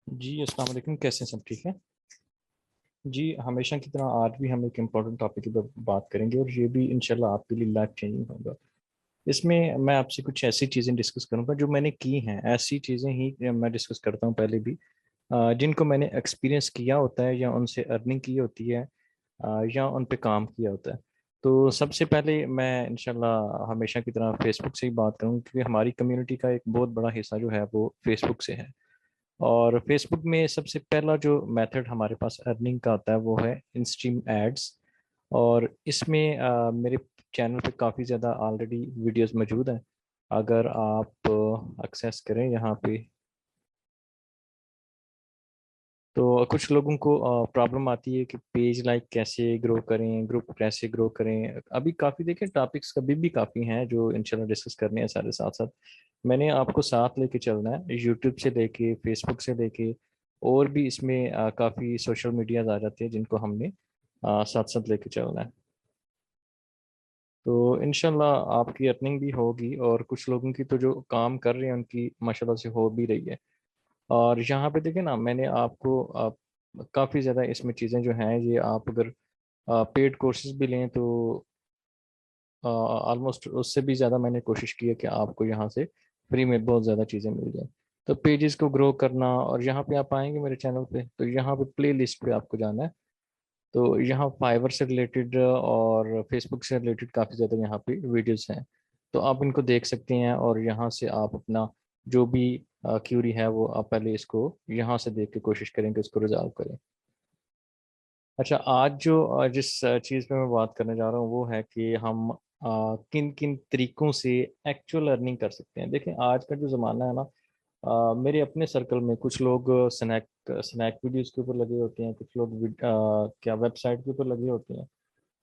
जी, अस्सलाम वालेकुम। कैसे हैं सब? ठीक है जी। हमेशा की तरह आज भी हम एक इम्पोर्टेंट टॉपिक की बात करेंगे और ये भी इंशाल्लाह आपके लिए लाइफ चेंजिंग होगा। इसमें मैं आपसे कुछ ऐसी चीज़ें डिस्कस करूंगा जो मैंने की हैं। ऐसी चीज़ें ही मैं डिस्कस करता हूं पहले भी, जिनको मैंने एक्सपीरियंस किया होता है या उनसे अर्निंग की होती है, या उन पे काम किया होता है। तो सबसे पहले मैं इंशाल्लाह हमेशा की तरह फेसबुक से ही बात करूँ, क्योंकि हमारी कम्युनिटी का एक बहुत बड़ा हिस्सा जो है वो फेसबुक से है। और फेसबुक में सबसे पहला जो मेथड हमारे पास अर्निंग का आता है वो है इंस्ट्रीम एड्स। और इसमें मेरे चैनल पे काफ़ी ज़्यादा ऑलरेडी वीडियोस मौजूद हैं। अगर आप एक्सेस करें यहाँ पे, तो कुछ लोगों को प्रॉब्लम आती है कि पेज लाइक कैसे ग्रो करें, ग्रुप कैसे ग्रो करें। अभी काफ़ी देखें टॉपिक्स कभी भी काफ़ी हैं जो इंशाल्लाह डिस्कस करने हैं सारे साथ साथ। मैंने आपको साथ लेके चलना है, यूट्यूब से लेके फेसबुक से लेके, और भी इसमें काफ़ी सोशल मीडियाज आ जाते हैं जिनको हमने साथ साथ लेके चलना है। तो इंशाल्लाह आपकी अर्निंग भी होगी, और कुछ लोगों की तो जो काम कर रहे हैं उनकी माशाल्लाह से हो भी रही है। और यहाँ पे देखिए ना, मैंने आपको काफ़ी ज़्यादा इसमें चीज़ें जो हैं, ये आप अगर पेड कोर्सेज भी लें तो ऑलमोस्ट उससे भी ज़्यादा मैंने कोशिश की है कि आपको यहाँ से फ्री में बहुत ज़्यादा चीज़ें मिल जाएं। तो पेजेस को ग्रो करना, और यहाँ पे आप आएंगे मेरे चैनल पे तो यहाँ पे प्ले लिस्ट पे आपको जाना है। तो यहाँ फाइवर से रिलेटेड और फेसबुक से रिलेटेड काफ़ी ज़्यादा यहाँ पे वीडियोस हैं। तो आप इनको देख सकते हैं, और यहाँ से आप अपना जो भी क्यूरी है वो आप पहले इसको यहाँ से देख के कोशिश करेंगे उसको रिजॉल्व करें। अच्छा, आज जो जिस चीज़ पे मैं बात करने जा रहा हूँ वो है कि हम किन किन तरीकों से एक्चुअल अर्निंग कर सकते हैं। देखें, आज का जो ज़माना है ना, मेरे अपने सर्कल में कुछ लोग स्नैक स्नैक वीडियोस के ऊपर लगे होते हैं, कुछ लोग क्या वेबसाइट के ऊपर लगे होते हैं।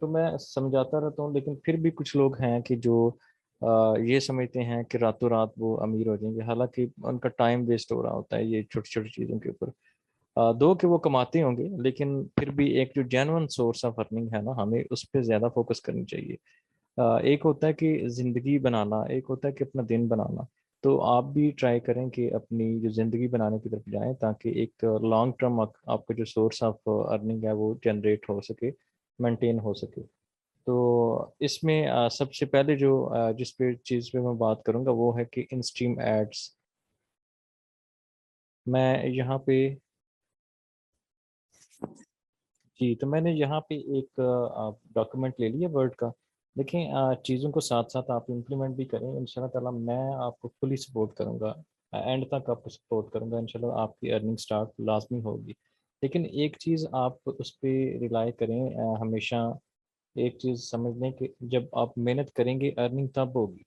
तो मैं समझाता रहता हूँ, लेकिन फिर भी कुछ लोग हैं कि जो ये समझते हैं कि रातों रात वो अमीर हो जाएंगे, हालांकि उनका टाइम वेस्ट हो रहा होता है ये छोटी छोटी चीज़ों के ऊपर। दो कि वो कमाते होंगे, लेकिन फिर भी एक जो जेन्युइन सोर्स ऑफ अर्निंग है ना, हमें उस पर ज़्यादा फोकस करनी चाहिए। एक होता है कि ज़िंदगी बनाना, एक होता है कि अपना दिन बनाना। तो आप भी ट्राई करें कि अपनी जो ज़िंदगी बनाने की तरफ जाएं, ताकि एक लॉन्ग टर्म आपका जो सोर्स ऑफ अर्निंग है वो जनरेट हो सके, मेंटेन हो सके। तो इसमें सबसे पहले जो जिस पे चीज़ पे मैं बात करूंगा वो है कि इन स्ट्रीम एड्स। मैं यहाँ पे, जी, तो मैंने यहाँ पे एक डॉक्यूमेंट ले लिया वर्ड का। देखिए, चीज़ों को साथ साथ आप इम्प्लीमेंट भी करें, इंशाल्लाह ताला मैं आपको फुली सपोर्ट करूँगा। एंड तक आपको सपोर्ट करूँगा, इंशाल्लाह आपकी अर्निंग स्टार्ट लाजमी होगी। लेकिन एक चीज़ आप उस पर रिलाई करें, हमेशा एक चीज़ समझ लें कि जब आप मेहनत करेंगे अर्निंग तब होगी।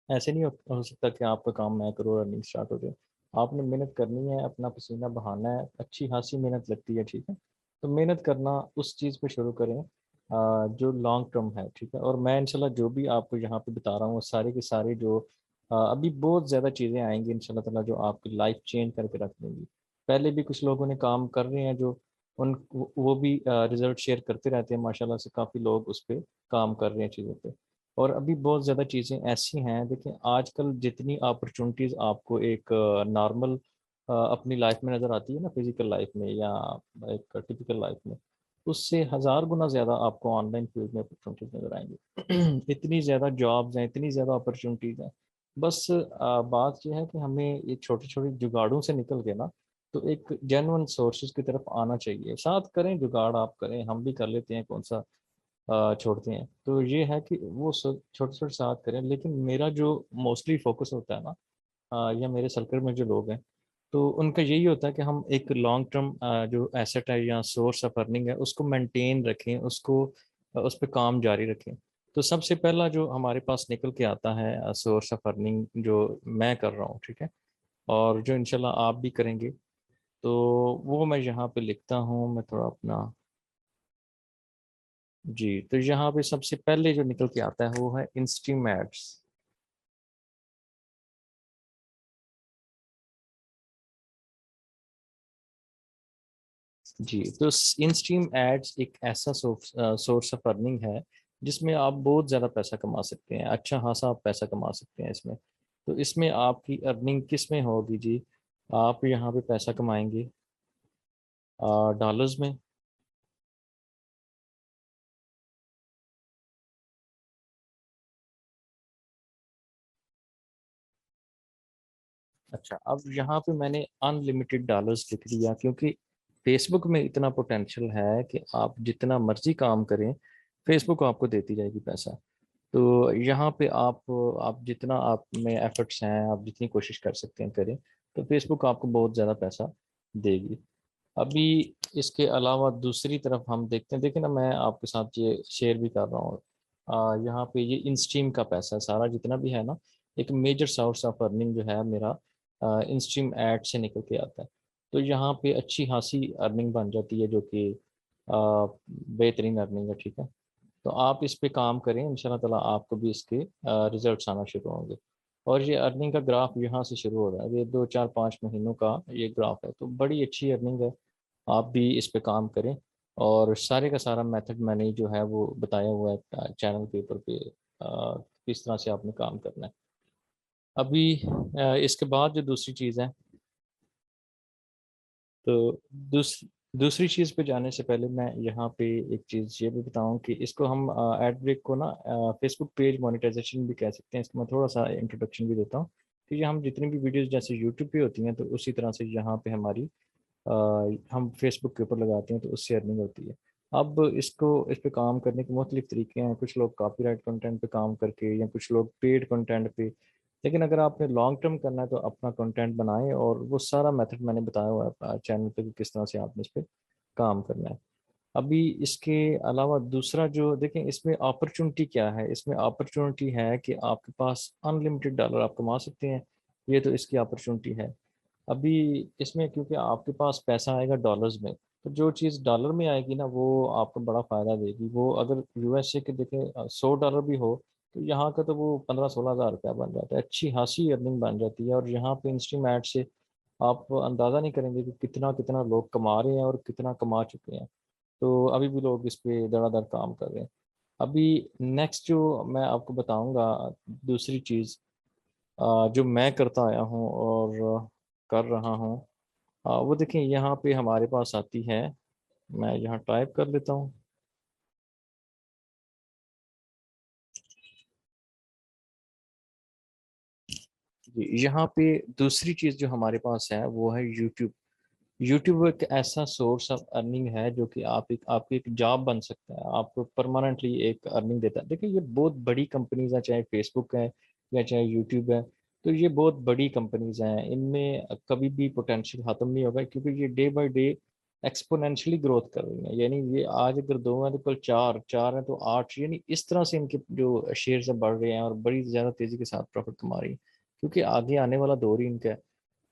ऐसे नहीं हो सकता कि आपका काम मैं करूँ और अर्निंग स्टार्ट हो जाए। आपने मेहनत करनी है, अपना पसीना बहाना है, अच्छी खासी मेहनत लगती है, ठीक है। तो मेहनत करना उस चीज़ पे शुरू करें जो लॉन्ग टर्म है, ठीक है। और मैं इंशाल्लाह जो भी आपको यहाँ पे बता रहा हूँ वो सारे के सारे जो अभी बहुत ज़्यादा चीज़ें आएंगी इंशाल्लाह ताला जो आपकी लाइफ चेंज करके रख देंगी। पहले भी कुछ लोगों ने काम कर रहे हैं जो उन वो भी रिजल्ट शेयर करते रहते हैं, माशाल्लाह से काफ़ी लोग उस पर काम कर रहे हैं चीज़ों पे। और अभी बहुत ज़्यादा चीज़ें ऐसी हैं, देखिए आजकल जितनी अपॉर्चुनिटीज़ आपको एक नॉर्मल अपनी लाइफ में नज़र आती है ना, फिजिकल लाइफ में या एक टिपिकल लाइफ में, उससे हज़ार गुना ज़्यादा आपको ऑनलाइन फील्ड में अपॉर्चुनिटीज़ नज़र आएंगी। इतनी ज़्यादा जॉब्स हैं, इतनी ज़्यादा अपॉर्चुनिटीज़ हैं। बस बात यह है कि हमें ये छोटे छोटे जुगाड़ों से निकल के ना, तो एक जेन्युइन सोर्सेज की तरफ आना चाहिए। साथ करें जुगाड़, आप करें, हम भी कर लेते हैं, कौन सा छोड़ते हैं। तो ये है कि वो छोटे छोटे साथ करें, लेकिन मेरा जो मोस्टली फोकस होता है ना, या मेरे सर्कल में जो लोग हैं, तो उनका यही होता है कि हम एक लॉन्ग टर्म जो एसेट है या सोर्स ऑफ अर्निंग है उसको मेंटेन रखें, उसको उस पर काम जारी रखें। तो सबसे पहला जो हमारे पास निकल के आता है सोर्स ऑफ अर्निंग, जो मैं कर रहा हूँ, ठीक है, और जो इंशाल्लाह आप भी करेंगे, तो वो मैं यहाँ पे लिखता हूँ। मैं थोड़ा अपना, जी, तो यहाँ पे सबसे पहले जो निकल के आता है वो है इंस्ट्रीम एड्स। जी, तो इंस्ट्रीम एड्स एक ऐसा सोर्स ऑफ अर्निंग है जिसमें आप बहुत ज़्यादा पैसा कमा सकते हैं, अच्छा खासा आप पैसा कमा सकते हैं इसमें। तो इसमें आपकी अर्निंग किस में होगी जी? आप यहाँ पे पैसा कमाएंगे डॉलर्स में। अच्छा, अब यहाँ पे मैंने अनलिमिटेड डॉलर्स लिख दिया, क्योंकि फेसबुक में इतना पोटेंशियल है कि आप जितना मर्जी काम करें, फेसबुक आपको देती जाएगी पैसा। तो यहाँ पे आप जितना आप में एफर्ट्स हैं, आप जितनी कोशिश कर सकते हैं करें, तो फेसबुक आपको बहुत ज़्यादा पैसा देगी। अभी इसके अलावा दूसरी तरफ हम देखते हैं, देखिए ना, मैं आपके साथ ये शेयर भी कर रहा हूँ। यहाँ पे ये इनस्ट्रीम का पैसा सारा जितना भी है ना, एक मेजर सोर्स ऑफ अर्निंग जो है मेरा इनस्ट्रीम ऐड से निकल के आता है। तो यहाँ पे अच्छी खासी अर्निंग बन जाती है, जो कि बेहतरीन अर्निंग है, ठीक है। तो आप इस पे काम करें, इंशाल्लाह ताला आपको भी इसके रिजल्ट्स आना शुरू होंगे। और ये अर्निंग का ग्राफ यहाँ से शुरू हो रहा है, ये 2 4 5 महीनों का ये ग्राफ है, तो बड़ी अच्छी अर्निंग है। आप भी इस पे काम करें। और सारे का सारा मेथड मैंने जो है वो बताया हुआ है चैनल के ऊपर पे, किस तरह से आपने काम करना है। अभी इसके बाद जो दूसरी चीज़ है, तो दूसरी चीज़ पे जाने से पहले मैं यहाँ पे एक चीज़ ये भी बताऊँ कि इसको हम एड ब्रेक को ना फेसबुक पेज मोनेटाइजेशन भी कह सकते हैं। इसको मैं थोड़ा सा इंट्रोडक्शन भी देता हूँ कि ये हम जितनी भी वीडियोस जैसे यूट्यूब पे होती हैं, तो उसी तरह से यहाँ पे हमारी अ, हम फेसबुक के ऊपर लगाते हैं, तो उससे अर्निंग होती है। अब इस पे काम करने के मुख्तलिफ तरीके हैं। कुछ लोग कॉपीराइट कंटेंट पे काम करके, या कुछ लोग पेड कंटेंट पे। लेकिन अगर आपने लॉन्ग टर्म करना है तो अपना कंटेंट बनाएं, और वो सारा मेथड मैंने बताया हुआ है चैनल पे कि किस तरह से आपने इस पे काम करना है। अभी इसके अलावा दूसरा जो देखें, इसमें अपॉर्चुनिटी क्या है, इसमें अपॉर्चुनिटी है कि आपके पास अनलिमिटेड डॉलर आप कमा सकते हैं। ये तो इसकी अपॉर्चुनिटी है। अभी इसमें क्योंकि आपके पास पैसा आएगा डॉलर्स में, तो जो चीज़ डॉलर में आएगी ना, वो आपको बड़ा फ़ायदा देगी। वो अगर यूएसए के देखें $100 भी हो, तो यहाँ का तो वो 15 16 हज़ार रुपया बन जाता है, अच्छी खासी अर्निंग बन जाती है। और यहाँ पे इंस्ट्रीम ऐड से आप अंदाज़ा नहीं करेंगे कि कितना कितना लोग कमा रहे हैं और कितना कमा चुके हैं। तो अभी भी लोग इस पे धड़ाधड़ काम कर रहे हैं। अभी नेक्स्ट जो मैं आपको बताऊंगा, दूसरी चीज़ जो मैं करता आया हूँ और कर रहा हूँ, वो देखिए यहाँ पे हमारे पास आती है। मैं यहाँ टाइप कर लेता हूँ। जी, यहाँ पे दूसरी चीज़ जो हमारे पास है वो है यूट्यूब। यूट्यूब एक ऐसा सोर्स ऑफ अर्निंग है जो कि आपकी एक जॉब बन सकता है, आपको परमानेंटली एक अर्निंग देता है। देखिए, ये बहुत बड़ी कंपनीज है, चाहे फेसबुक है या चाहे यूट्यूब है। तो ये बहुत बड़ी कंपनीज हैं, इनमें कभी भी पोटेंशियल खत्म नहीं होगा, क्योंकि ये day by day exponentially growth कर रही हैं। यानी ये आज अगर दो हैं तो कल चार, चार हैं तो आठ, यानी इस तरह से इनके जो शेयर बढ़ रहे हैं और बड़ी ज़्यादा तेज़ी के साथ प्रॉफिट कमा रही हैं, क्योंकि आगे आने वाला दौर ही इनका है।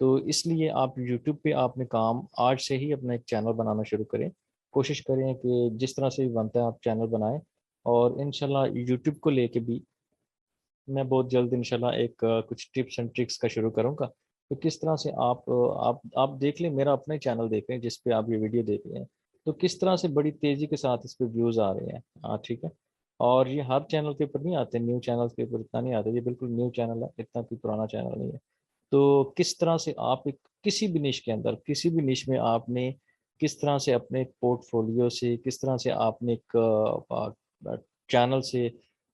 तो इसलिए आप यूट्यूब पे आपने काम आज से ही अपना एक चैनल बनाना शुरू करें। कोशिश करें कि जिस तरह से भी बनता है आप चैनल बनाएं। और इंशाल्लाह यूट्यूब को लेके भी मैं बहुत जल्द इंशाल्लाह एक कुछ टिप्स एंड ट्रिक्स का शुरू करूंगा। तो किस तरह से आप देख लें, मेरा अपना ही चैनल देख लें जिस पे आप ये वीडियो देख रहे हैं। तो किस तरह से बड़ी तेज़ी के साथ इस पे व्यूज़ आ रहे हैं। हाँ, ठीक है। और ये हर चैनल के ऊपर नहीं आते, न्यू चैनल के ऊपर इतना नहीं आता, ये बिल्कुल न्यू चैनल है, इतना कोई पुराना चैनल नहीं है। तो किस तरह से आप एक किसी भी निश के अंदर, किसी भी निश में आपने किस तरह से अपने पोर्टफोलियो से, किस तरह से आपने एक चैनल से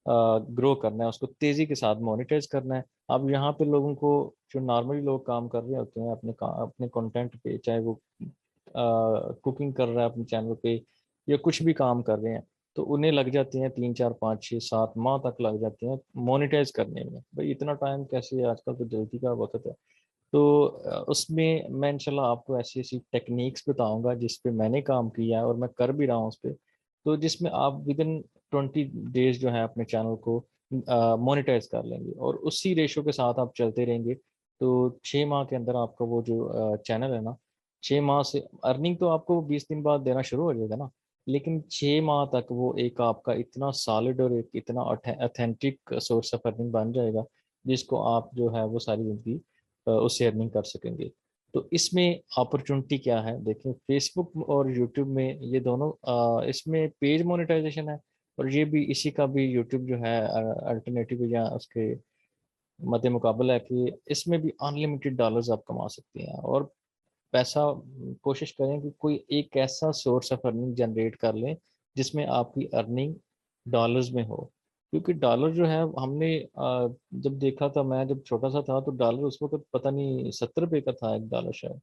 ग्रो करना है, उसको तेज़ी के साथ मोनेटाइज करना है। अब यहाँ पे लोगों को, जो नॉर्मली लोग काम कर रहे होते हैं अपने कंटेंट पे, चाहे वो कुकिंग कर रहा है अपने चैनल पे या कुछ भी काम कर रहे हैं, तो उन्हें लग जाते हैं 3 4 5 6 7 माह तक लग जाते हैं मोनेटाइज करने में। भाई इतना टाइम कैसे है, आजकल तो जल्दी का वक्त है। तो उसमें मैं इंशाल्लाह आपको ऐसी ऐसी टेक्निक्स बताऊंगा जिस पे मैंने काम किया है और मैं कर भी रहा हूँ उस पे। तो जिसमें आप विद इन 20 डेज जो है अपने चैनल को मोनेटाइज कर लेंगे, और उसी रेशो के साथ आप चलते रहेंगे। तो 6 माह के अंदर आपका वो जो चैनल है ना, 6 माह से अर्निंग तो आपको 20 दिन बाद देना शुरू हो जाएगा ना, लेकिन 6 माह तक वो एक आपका इतना सॉलिड और एक इतना ऑथेंटिक सोर्स ऑफ अर्निंग बन जाएगा, जिसको आप जो है वो सारी जिंदगी उससे अर्निंग कर सकेंगे। तो इसमें अपॉर्चुनिटी क्या है, देखें, फेसबुक और यूट्यूब में ये दोनों इसमें पेज मोनेटाइजेशन है, और ये भी इसी का भी यूट्यूब जो है अल्टरनेटिव या उसके मद्दे मुकाबला है कि इसमें भी अनलिमिटेड डॉलर्स आप कमा सकते हैं। और पैसा कोशिश करें कि कोई एक ऐसा सोर्स ऑफ अर्निंग जनरेट कर लें जिसमें आपकी अर्निंग डॉलर्स में हो। क्योंकि डॉलर जो है हमने जब देखा था, मैं जब छोटा सा था तो डॉलर उस वक्त पता नहीं 70 रुपये का था एक डॉलर शायद,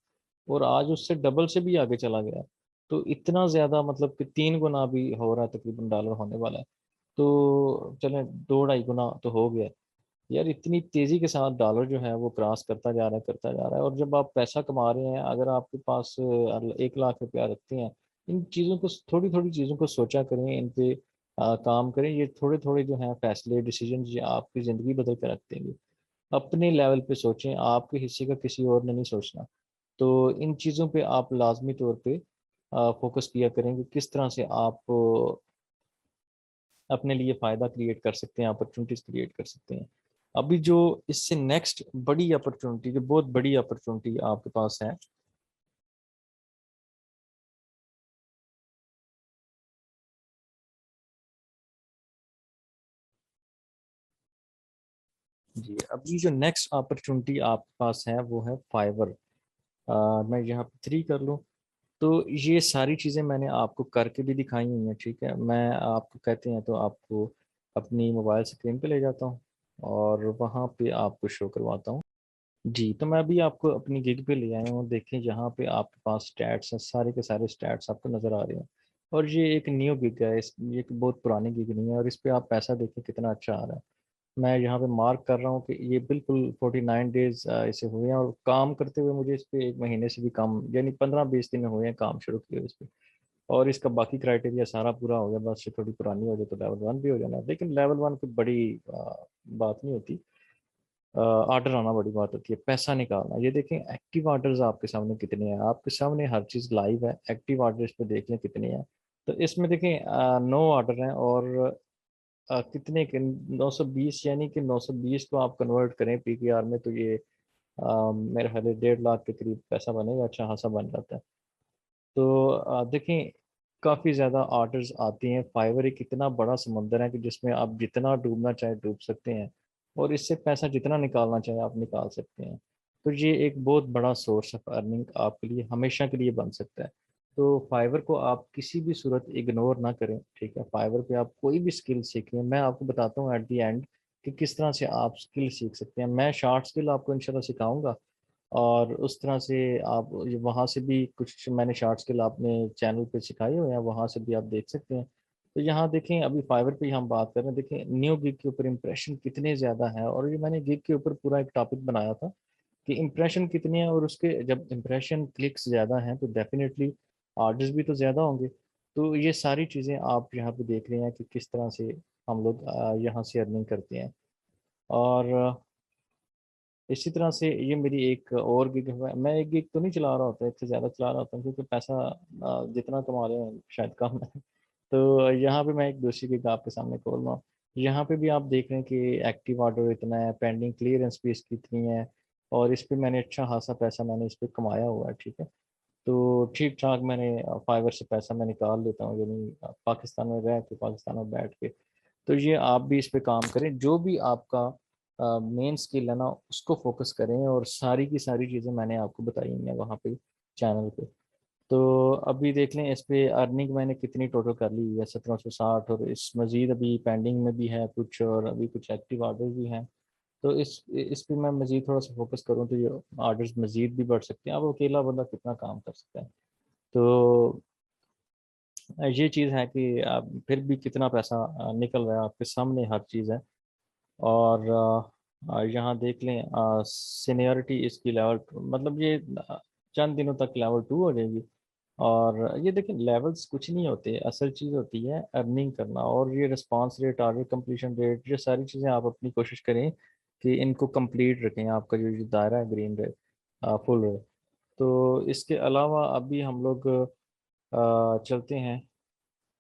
और आज उससे डबल से भी आगे चला गया। तो इतना ज़्यादा मतलब कि 3 गुना भी हो रहा है तकरीबन डॉलर होने वाला है। तो चलें 2-2.5 गुना तो हो गया यार। इतनी तेजी के साथ डॉलर जो है वो क्रॉस करता जा रहा है, करता जा रहा है। और जब आप पैसा कमा रहे हैं, अगर आपके पास 1 लाख रुपया रखते हैं, इन चीज़ों को, थोड़ी थोड़ी चीज़ों को सोचा करें, इन पे काम करें। ये थोड़े थोड़े जो हैं फैसले, डिसीजन, ये आपकी ज़िंदगी बदल कर रख देंगे। अपने लेवल पे सोचें, आपके हिस्से का किसी और ने नहीं सोचना। तो इन चीज़ों पे आप लाजमी तौर पे फोकस किया करें कि किस तरह से आप अपने लिए फ़ायदा क्रिएट कर सकते हैं, अपॉर्चुनिटीज़ क्रिएट कर सकते हैं। अभी जो इससे नेक्स्ट बड़ी अपॉर्चुनिटी, जो बहुत बड़ी अपॉर्चुनिटी आपके पास है। जी, अभी जो नेक्स्ट अपॉर्चुनिटी आपके पास है वो है फाइवर। मैं यहाँ पे 3 कर लूँ तो ये सारी चीज़ें मैंने आपको करके भी दिखाई हुई हैं, ठीक है। मैं आपको कहते हैं तो आपको अपनी मोबाइल स्क्रीन पे ले जाता हूँ और वहाँ पे आपको शो करवाता हूँ। जी, तो मैं अभी आपको अपनी गिग पे ले आया हूँ। देखें यहाँ पे आपके पास स्टैट्स हैं, सारे के सारे स्टैट्स आपको नज़र आ रहे हैं। और ये एक न्यू गिग है, ये एक बहुत पुरानी गिग नहीं है। और इस पे आप पैसा देखें कितना अच्छा आ रहा है। मैं यहाँ पे मार्क कर रहा हूँ कि ये बिल्कुल 49 डेज इसे हुए हैं, और काम करते हुए मुझे इस पे 1 महीने से भी कम, यानी 15-20 दिन हुए हैं काम शुरू किए हुए इस पे। और इसका बाकी क्राइटेरिया सारा पूरा हो गया, बस ये थोड़ी पुरानी हो जाए तो लेवल 1 भी हो जाना है। लेकिन लेवल 1 कोई बड़ी बात नहीं होती। ऑर्डर आना बड़ी बात होती है, पैसा निकालना। ये देखें एक्टिव ऑर्डर्स आपके सामने कितने हैं, आपके सामने हर चीज़ लाइव है। एक्टिव ऑर्डर इस पे देख लें कितने हैं। तो इसमें देखें 9 ऑर्डर हैं, और कितने के 920, यानी कि 920 को आप कन्वर्ट करें पीकेआर में तो ये मेरे ख्याल 1.5 लाख के करीब पैसा बनेगा, अच्छा खासा बन जाता है। तो देखें काफ़ी ज़्यादा ऑर्डर्स आते हैं। फाइवर एक इतना बड़ा समंदर है कि जिसमें आप जितना डूबना चाहे डूब सकते हैं, और इससे पैसा जितना निकालना चाहे आप निकाल सकते हैं। तो ये एक बहुत बड़ा सोर्स ऑफ अर्निंग आपके लिए हमेशा के लिए बन सकता है। तो फाइवर को आप किसी भी सूरत इग्नोर ना करें, ठीक है। फाइवर पे आप कोई भी स्किल सीखें, मैं आपको बताता हूँ एट द एंड कि किस तरह से आप स्किल सीख सकते हैं। मैं शॉर्ट स्किल आपको इंशाल्लाह सिखाऊंगा, और उस तरह से आप वहाँ से भी कुछ मैंने शॉर्ट स्किल आपने चैनल पे सिखाए हुए हैं, वहाँ से भी आप देख सकते हैं। तो यहाँ देखें अभी फाइवर पे ही हम बात कर रहे हैं। देखें न्यू गिग के ऊपर इंप्रेशन कितने ज़्यादा है, और ये मैंने गिग के ऊपर पूरा एक टॉपिक बनाया था कि इंप्रेशन कितने हैं, और उसके जब इंप्रेशन क्लिक्स ज़्यादा हैं तो डेफिनेटली ऑर्डर्स भी तो ज़्यादा होंगे। तो ये सारी चीज़ें आप यहाँ पे देख रहे हैं कि किस तरह से हम लोग यहाँ से अर्निंग करते हैं। और इसी तरह से ये मेरी एक और गिग है। मैं एक गिग तो नहीं चला रहा होता, एक से ज़्यादा चला रहा होता हूँ, क्योंकि पैसा जितना कमा रहे हैं शायद कम है। तो यहाँ पे मैं एक दूसरी गिग आपके सामने खोल रहा हूँ। यहाँ पे भी आप देख रहे हैं कि एक्टिव ऑर्डर इतना है, पेंडिंग क्लियरेंस भी इसकी इतनी है, और इस पे मैंने अच्छा खासा पैसा मैंने इस पे कमाया हुआ है, ठीक है। तो ठीक ठाक मैंने फाइवर से पैसा मैं निकाल लेता हूँ, यानी पाकिस्तान में रह के, पाकिस्तान में बैठ के। तो ये आप भी इस पे काम करें, जो भी आपका मेन स्किल है ना उसको फोकस करें, और सारी की सारी चीज़ें मैंने आपको बताई हैं वहाँ पे चैनल पे। तो अभी देख लें इस पे अर्निंग मैंने कितनी टोटल कर ली है, 1760। और इस मज़ीद अभी पेंडिंग में भी है कुछ, और अभी कुछ एक्टिव ऑर्डर भी हैं। तो इस पे मैं मज़ीद थोड़ा सा फोकस करूँ तो ये ऑर्डर्स मज़ीद भी बढ़ सकते हैं। अब अकेला बंदा कितना काम कर सकता है। तो ये चीज़ है कि फिर भी कितना पैसा निकल रहा है, आपके सामने हर चीज़ है। और यहाँ देख लें सीनियरिटी इसकी लेवल, मतलब ये चंद दिनों तक लेवल 2 हो जाएगी। और ये देखिए लेवल्स कुछ नहीं होते, असल चीज़ होती है अर्निंग करना। और ये response rate, order completion rate, ये सारी चीज़ें आप अपनी कोशिश करें कि इनको कंप्लीट रखें। आपका जो दायरा है ग्रीन रहे, फुल रहे। तो इसके अलावा अभी हम लोग चलते हैं।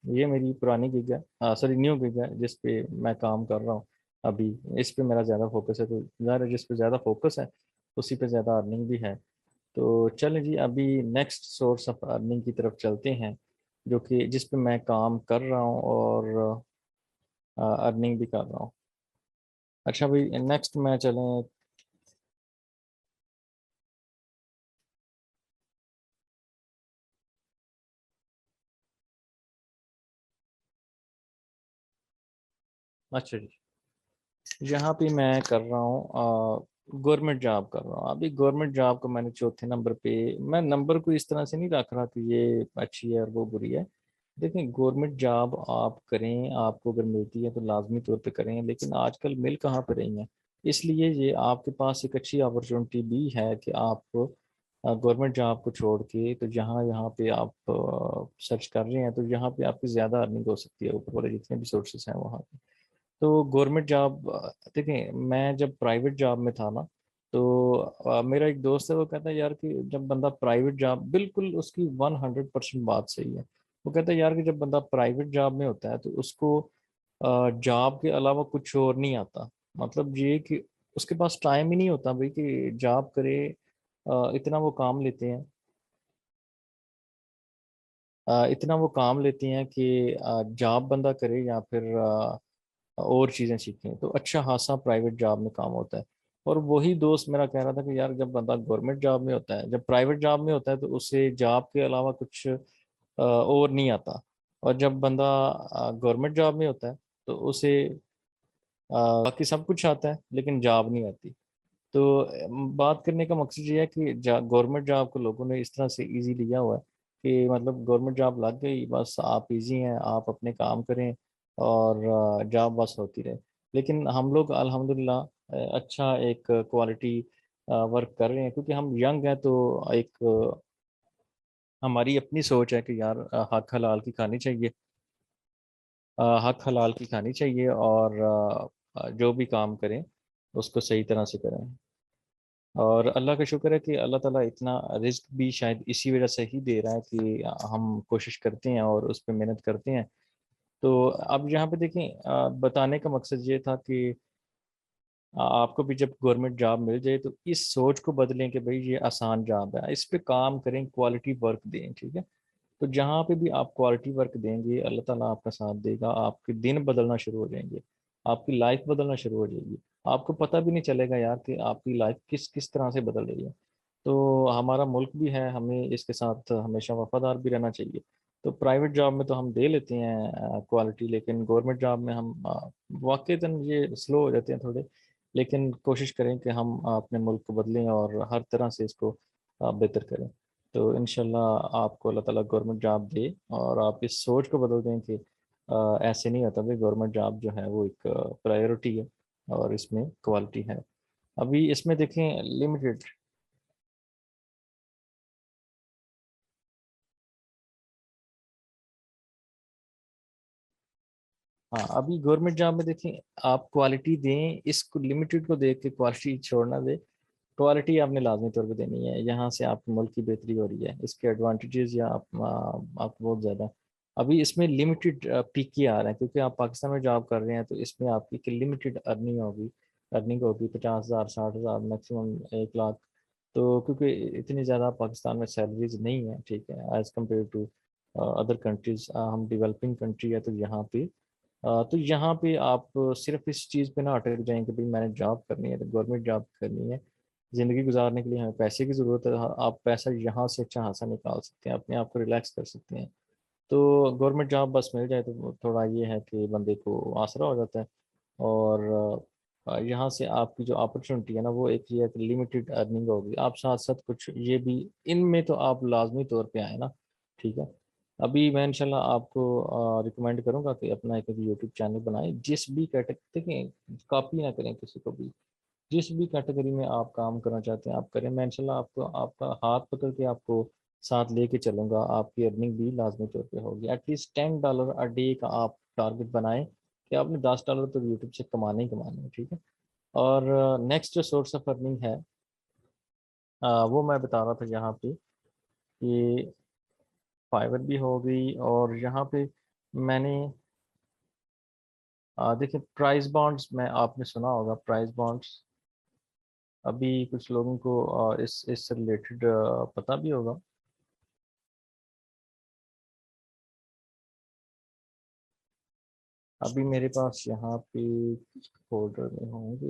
ये मेरी पुरानी गिग है, सॉरी न्यू गिग है, जिस पे मैं काम कर रहा हूँ अभी। इस पे मेरा ज़्यादा फोकस है, तो ज़्यादा जिस पे ज़्यादा फोकस है उसी पे ज़्यादा अर्निंग भी है। तो चलें जी, अभी नेक्स्ट सोर्स ऑफ अर्निंग की तरफ चलते हैं, जो कि जिस पे मैं काम कर रहा हूँ और अर्निंग भी कर रहा हूँ। अच्छा भाई, नेक्स्ट मैं चलें। अच्छा जी, यहाँ पे मैं कर रहा हूँ गवर्नमेंट जॉब कर रहा हूँ। अभी गवर्नमेंट जॉब को मैंने चौथे नंबर पे, मैं नंबर को इस तरह से नहीं रख रहा कि ये अच्छी है और वो बुरी है। देखिए, गवर्नमेंट जॉब आप करें, आपको अगर मिलती है तो लाजमी तौर पे करें, लेकिन आजकल मिल कहाँ पे रही हैं। इसलिए ये आपके पास एक अच्छी अपॉर्चुनिटी भी है कि आप गवर्नमेंट जॉब को छोड़ के तो जहाँ यहाँ पे आप सर्च कर रहे हैं, तो यहाँ पे आपकी ज़्यादा अर्निंग हो सकती है, ऊपर वाले जितने भी सोर्सेस हैं वहाँ पे। तो गवर्नमेंट जॉब, देखें मैं जब प्राइवेट जॉब में था ना, तो मेरा एक दोस्त है, वो कहता है यार कि जब बंदा प्राइवेट जॉब, बिल्कुल उसकी 100% बात सही है। वो कहता है यार कि जब बंदा प्राइवेट जॉब में होता है तो उसको जॉब के अलावा कुछ और नहीं आता। मतलब ये कि उसके पास टाइम ही नहीं होता भाई कि जॉब करे। इतना वो काम लेते हैं, इतना वो काम लेते हैं कि जॉब बंदा करे या फिर और चीज़ें सीखें, तो अच्छा खासा प्राइवेट जॉब में काम होता है। और वही दोस्त मेरा कह रहा था कि यार जब बंदा गवर्नमेंट जॉब में होता है, जब प्राइवेट जॉब में होता है, तो उसे जॉब के अलावा कुछ और नहीं आता। और जब बंदा गवर्नमेंट जॉब में होता है तो उसे बाकी सब कुछ आता है लेकिन जॉब नहीं आती। तो बात करने का मकसद ये है कि गवर्नमेंट जॉब को लोगों ने इस तरह से इजी लिया हुआ है कि मतलब गवर्नमेंट जॉब लग गई, बस आप इजी हैं, आप अपने काम करें और जॉब बस होती रहे। लेकिन हम लोग अल्हम्दुलिल्लाह अच्छा एक क्वालिटी वर्क कर रहे हैं, क्योंकि हम यंग हैं। तो एक हमारी अपनी सोच है कि यार हक हलाल की खानी चाहिए, हक हलाल की खानी चाहिए, और जो भी काम करें उसको सही तरह से करें। और अल्लाह का शुक्र है कि अल्लाह ताला इतना रिस्क भी शायद इसी वजह से ही दे रहा है कि हम कोशिश करते हैं और उस पर मेहनत करते हैं। तो अब यहाँ पे देखें, बताने का मकसद ये था कि आपको भी जब गवर्नमेंट जॉब मिल जाए तो इस सोच को बदलें कि भाई ये आसान जॉब है, इस पे काम करें, क्वालिटी वर्क दें, ठीक है। तो जहाँ पे भी आप क्वालिटी वर्क देंगे, अल्लाह ताला आपका साथ देगा, आपके दिन बदलना शुरू हो जाएंगे, आपकी लाइफ बदलना शुरू हो जाएगी। आपको पता भी नहीं चलेगा यार कि आपकी लाइफ किस किस तरह से बदल रही है। तो हमारा मुल्क भी है, हमें इसके साथ हमेशा वफादार भी रहना चाहिए। तो प्राइवेट जॉब में तो हम दे लेते हैं क्वालिटी, लेकिन गवर्नमेंट जॉब में हम वाकईतन ये स्लो हो जाते हैं थोड़े। लेकिन कोशिश करें कि हम अपने मुल्क को बदलें और हर तरह से इसको बेहतर करें। तो इंशाल्लाह आपको अल्लाह ताला गवर्नमेंट जॉब दे और आप इस सोच को बदल दें कि ऐसे नहीं होता भाई, गवर्नमेंट जॉब जो है वो एक प्रायोरिटी है और इसमें क्वालिटी है। अभी इसमें देखें लिमिटेड। हाँ, अभी गवर्नमेंट जॉब में देखें, आप क्वालिटी दें, इसको लिमिटेड को देख के क्वालिटी छोड़ना दे। क्वालिटी आपने लाजमी तौर पे देनी है, यहाँ से आपके मुल्क की बेहतरी हो रही है, इसके एडवांटेजेस या आपको बहुत ज़्यादा। अभी इसमें लिमिटेड पीके आ रहे हैं, क्योंकि आप पाकिस्तान में जॉब कर रहे हैं, तो इसमें आपकी एक लिमिटेड अर्निंग होगी। अर्निंग होगी 50,000, 60,000, मैक्सिमम 1 लाख। तो क्योंकि इतनी ज़्यादा पाकिस्तान में सैलरीज नहीं है, ठीक है, as compare to other countries. हम डेवलपिंग कंट्री है, तो यहाँ पे तो यहाँ पे आप सिर्फ इस चीज़ पे ना अटक जाएं कि भाई मैंने जॉब करनी है तो गवर्नमेंट जॉब करनी है। ज़िंदगी गुजारने के लिए हमें पैसे की ज़रूरत है, आप पैसा यहाँ से अच्छा खासा निकाल सकते हैं, अपने आप को रिलैक्स कर सकते हैं। तो गवर्नमेंट जॉब बस मिल जाए तो थोड़ा ये है कि बंदे को आसरा हो जाता है। और यहाँ से आपकी जो अपॉर्चुनिटी है ना, वो एक ये है कि लिमिटेड अर्निंग होगी, आप साथ साथ कुछ ये भी, इनमें तो आप लाजमी तौर पे आए ना, ठीक है। अभी मैं इंशाल्लाह आपको रिकमेंड करूंगा कि अपना एक यूट्यूब चैनल बनाएं, जिस भी कैटेगरी, देखें कॉपी ना करें किसी को भी, जिस भी कैटेगरी में आप काम करना चाहते हैं आप करें। मैं इंशाल्लाह आपको आपका हाथ पकड़ के आपको साथ लेके चलूंगा, आपकी अर्निंग भी लाजमी तौर पे होगी। एटलीस्ट $10 अ डे का आप टारगेट बनाएं कि आपने $10 तो यूट्यूब से कमाने ही कमाने हैं, ठीक है। और नेक्स्ट जो सोर्स ऑफ अर्निंग है, वो मैं बता रहा था यहाँ पे कि फाइवर भी हो गई, और यहाँ पे मैंने देखिए प्राइस बॉन्ड्स में आपने सुना होगा, प्राइस बॉन्ड्स अभी कुछ लोगों को इस इससे रिलेटेड पता भी होगा। अभी मेरे पास यहाँ पे फोल्डर में होंगे।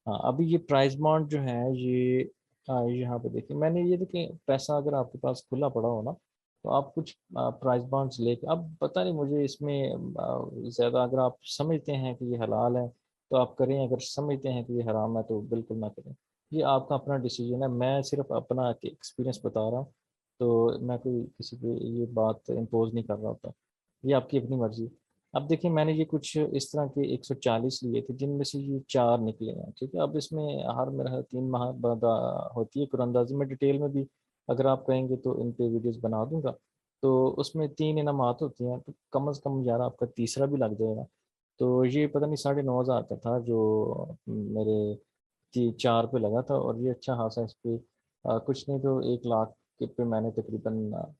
हाँ, अभी ये प्राइस बॉन्ड जो है ये, हाँ यहाँ पे देखिए, मैंने ये देखिए पैसा अगर आपके पास खुला पड़ा हो ना, तो आप कुछ प्राइस बॉन्ड्स लेके, अब पता नहीं मुझे इसमें ज़्यादा, अगर आप समझते हैं कि ये हलाल है तो आप करें, अगर समझते हैं कि ये हराम है तो बिल्कुल ना करें। ये आपका अपना डिसीजन है, मैं सिर्फ अपना एक्सपीरियंस बता रहा हूँ। तो मैं कोई किसी पे ये बात इम्पोज नहीं कर रहा होता, ये आपकी अपनी मर्जी। अब देखिए मैंने ये कुछ इस तरह के 140 लिए थे, जिनमें से ये 4 निकले हैं, ठीक है। अब इसमें हर मेरा 3 माह बाद होती है कुरानंदाजी में, डिटेल में भी अगर आप कहेंगे तो इन पे वीडियोस बना दूंगा। तो उसमें 3 इनामात होती हैं, तो कम से कम यार आपका तीसरा भी लग जाएगा। तो ये पता नहीं 9,500 का था जो मेरे 4 पे लगा था, और ये अच्छा खासा इस पे कुछ नहीं तो 1 लाख के पे मैंने तकरीबन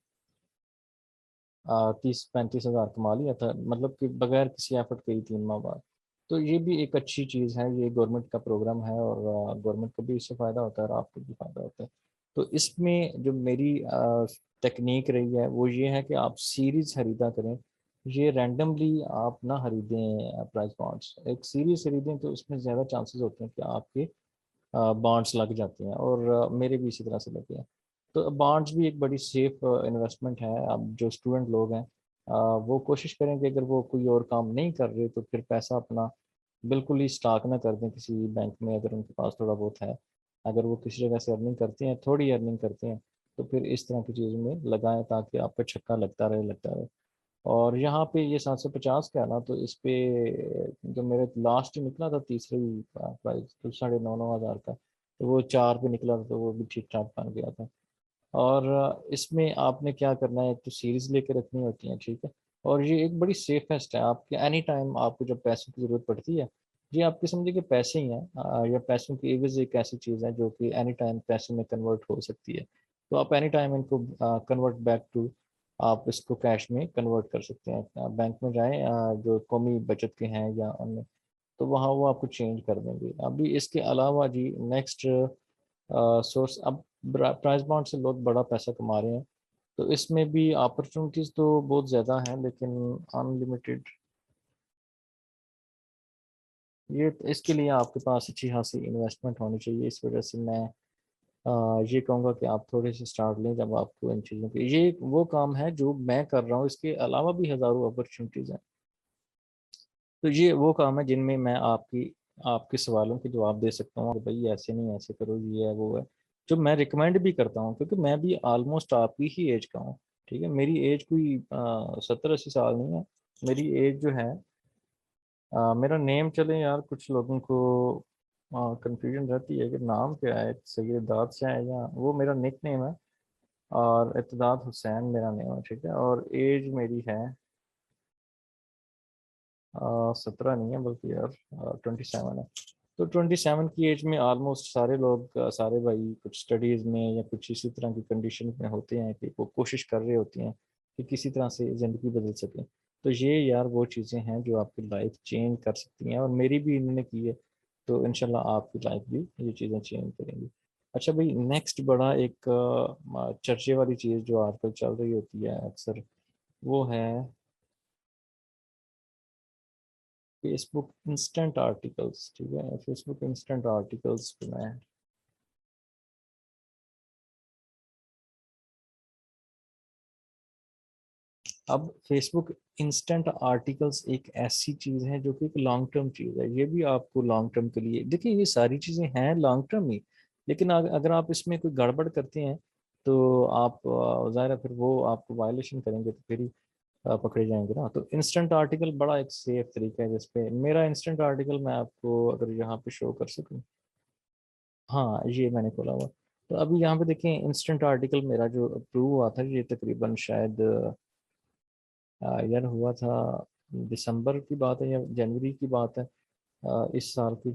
30-35 हज़ार कमा लिया था, मतलब कि बगैर किसी एफर्ट के ही 3 माह बाद। तो ये भी एक अच्छी चीज़ है, ये गवर्नमेंट का प्रोग्राम है, और गवर्नमेंट को भी इससे फ़ायदा होता है और आपको भी फ़ायदा होता है। तो इसमें जो मेरी टेक्निक रही है वो ये है कि आप सीरीज खरीदा करें। ये रैंडमली आप ना खरीदें प्राइस बॉन्ड्स, एक सीरीज खरीदें तो उसमें ज़्यादा चांसेस होते हैं कि आपके बॉन्ड्स लग जाते हैं, और मेरे भी इसी तरह से लगे हैं। तो बॉन्ड्स भी एक बड़ी सेफ इन्वेस्टमेंट है। अब जो स्टूडेंट लोग हैं वो कोशिश करें कि अगर वो कोई और काम नहीं कर रहे तो फिर पैसा अपना बिल्कुल ही स्टॉक ना कर दें किसी बैंक में, अगर उनके पास थोड़ा बहुत है। अगर वो किसी जगह से अर्निंग करते हैं, थोड़ी अर्निंग करते हैं, तो फिर इस तरह की चीज़ों में लगाएं ताकि आपका छक्का लगता रहे लगता रहे। और यहाँ पे ये 750 का है ना, तो इस पे जो मेरे लास्ट निकला था तीसरी प्राइस, तो 9,500 का, तो वो 4 पे निकला था, तो वो भी ठीक ठाक बन गया था। और इसमें आपने क्या करना है, एक तो सीरीज लेके रखनी होती है, ठीक है। और ये एक बड़ी सेफेस्ट है, आपके एनी टाइम आपको जब पैसों की ज़रूरत पड़ती है, ये आपके समझे कि पैसे ही हैं, या पैसों की एवज एक ऐसी चीज़ है जो कि एनी टाइम पैसे में कन्वर्ट हो सकती है। तो आप एनी टाइम इनको कन्वर्ट बैक टू, आप इसको कैश में कन्वर्ट कर सकते हैं। बैंक में जाएं, जो कौमी बचत के हैं या अन्य, तो वहाँ वो आपको चेंज कर देंगे। अभी इसके अलावा जी नेक्स्ट सोर्स, अब प्राइस बॉन्ड से लोग बड़ा पैसा कमा रहे हैं, तो इसमें भी अपॉर्चुनिटीज़ तो बहुत ज़्यादा हैं, लेकिन अनलिमिटेड, ये इसके लिए आपके पास अच्छी खासी इन्वेस्टमेंट होनी चाहिए। इस वजह से मैं ये कहूँगा कि आप थोड़े से स्टार्ट लें जब आपको इन चीज़ों की, ये वो काम है जो मैं कर रहा हूँ, इसके अलावा भी हज़ारों अपॉर्चुनिटीज़ हैं। तो ये वो काम है जिनमें मैं आपके सवालों के जवाब दे सकता हूँ कि भाई ऐसे नहीं, ऐसे करो, ये है वो है, जो मैं रिकमेंड भी करता हूँ, क्योंकि मैं भी ऑलमोस्ट आपकी ही एज का हूँ। ठीक है, मेरी एज कोई 70-80 साल नहीं है। मेरी एज जो है, मेरा नेम चले यार, कुछ लोगों को कंफ्यूजन रहती है कि नाम क्या है, सैयदाद से है या वो मेरा निक नेम है, और इत्तेदाद हुसैन मेरा नेम है, ठीक है। और एज मेरी है 17 नहीं है, बल्कि यार 27 है। तो 27 की एज में ऑलमोस्ट सारे लोग, सारे भाई कुछ स्टडीज़ में या कुछ इसी तरह की कंडीशन में होते हैं कि वो कोशिश कर रहे होते हैं कि किसी तरह से ज़िंदगी बदल सकें। तो ये यार वो चीज़ें हैं जो आपकी लाइफ चेंज कर सकती हैं, और मेरी भी इन्होंने की है। तो इंशाल्लाह आपकी लाइफ भी ये चीज़ें चेंज करेंगी। अच्छा भाई, नेक्स्ट बड़ा एक चर्चे वाली चीज़ जो आजकल चल रही होती है अक्सर, वो है फेसबुक इंस्टेंट आर्टिकल्स। ठीक है, फेसबुक इंस्टेंट आर्टिकल्स पे मैं, अब फेसबुक इंस्टेंट आर्टिकल्स एक ऐसी चीज़ है जो कि एक लॉन्ग टर्म चीज़ है। ये भी आपको लॉन्ग टर्म के लिए, देखिए ये सारी चीज़ें हैं लॉन्ग टर्म ही, लेकिन अगर आप इसमें कोई गड़बड़ करते हैं तो आप ज़ाहिर है फिर वो आपको वायलेशन करेंगे, तो फिर ही पकड़े जाएंगे ना। तो इंस्टेंट आर्टिकल बड़ा एक सेफ तरीका है, जिसपे मेरा इंस्टेंट आर्टिकल मैं आपको अगर यहाँ पे शो कर सकूँ। हाँ, ये मैंने खोला हुआ। तो अभी यहाँ पे देखें, इंस्टेंट आर्टिकल मेरा जो अप्रूव हुआ था, ये तकरीबन शायद यार हुआ था, दिसंबर की बात है या जनवरी की बात है इस साल की।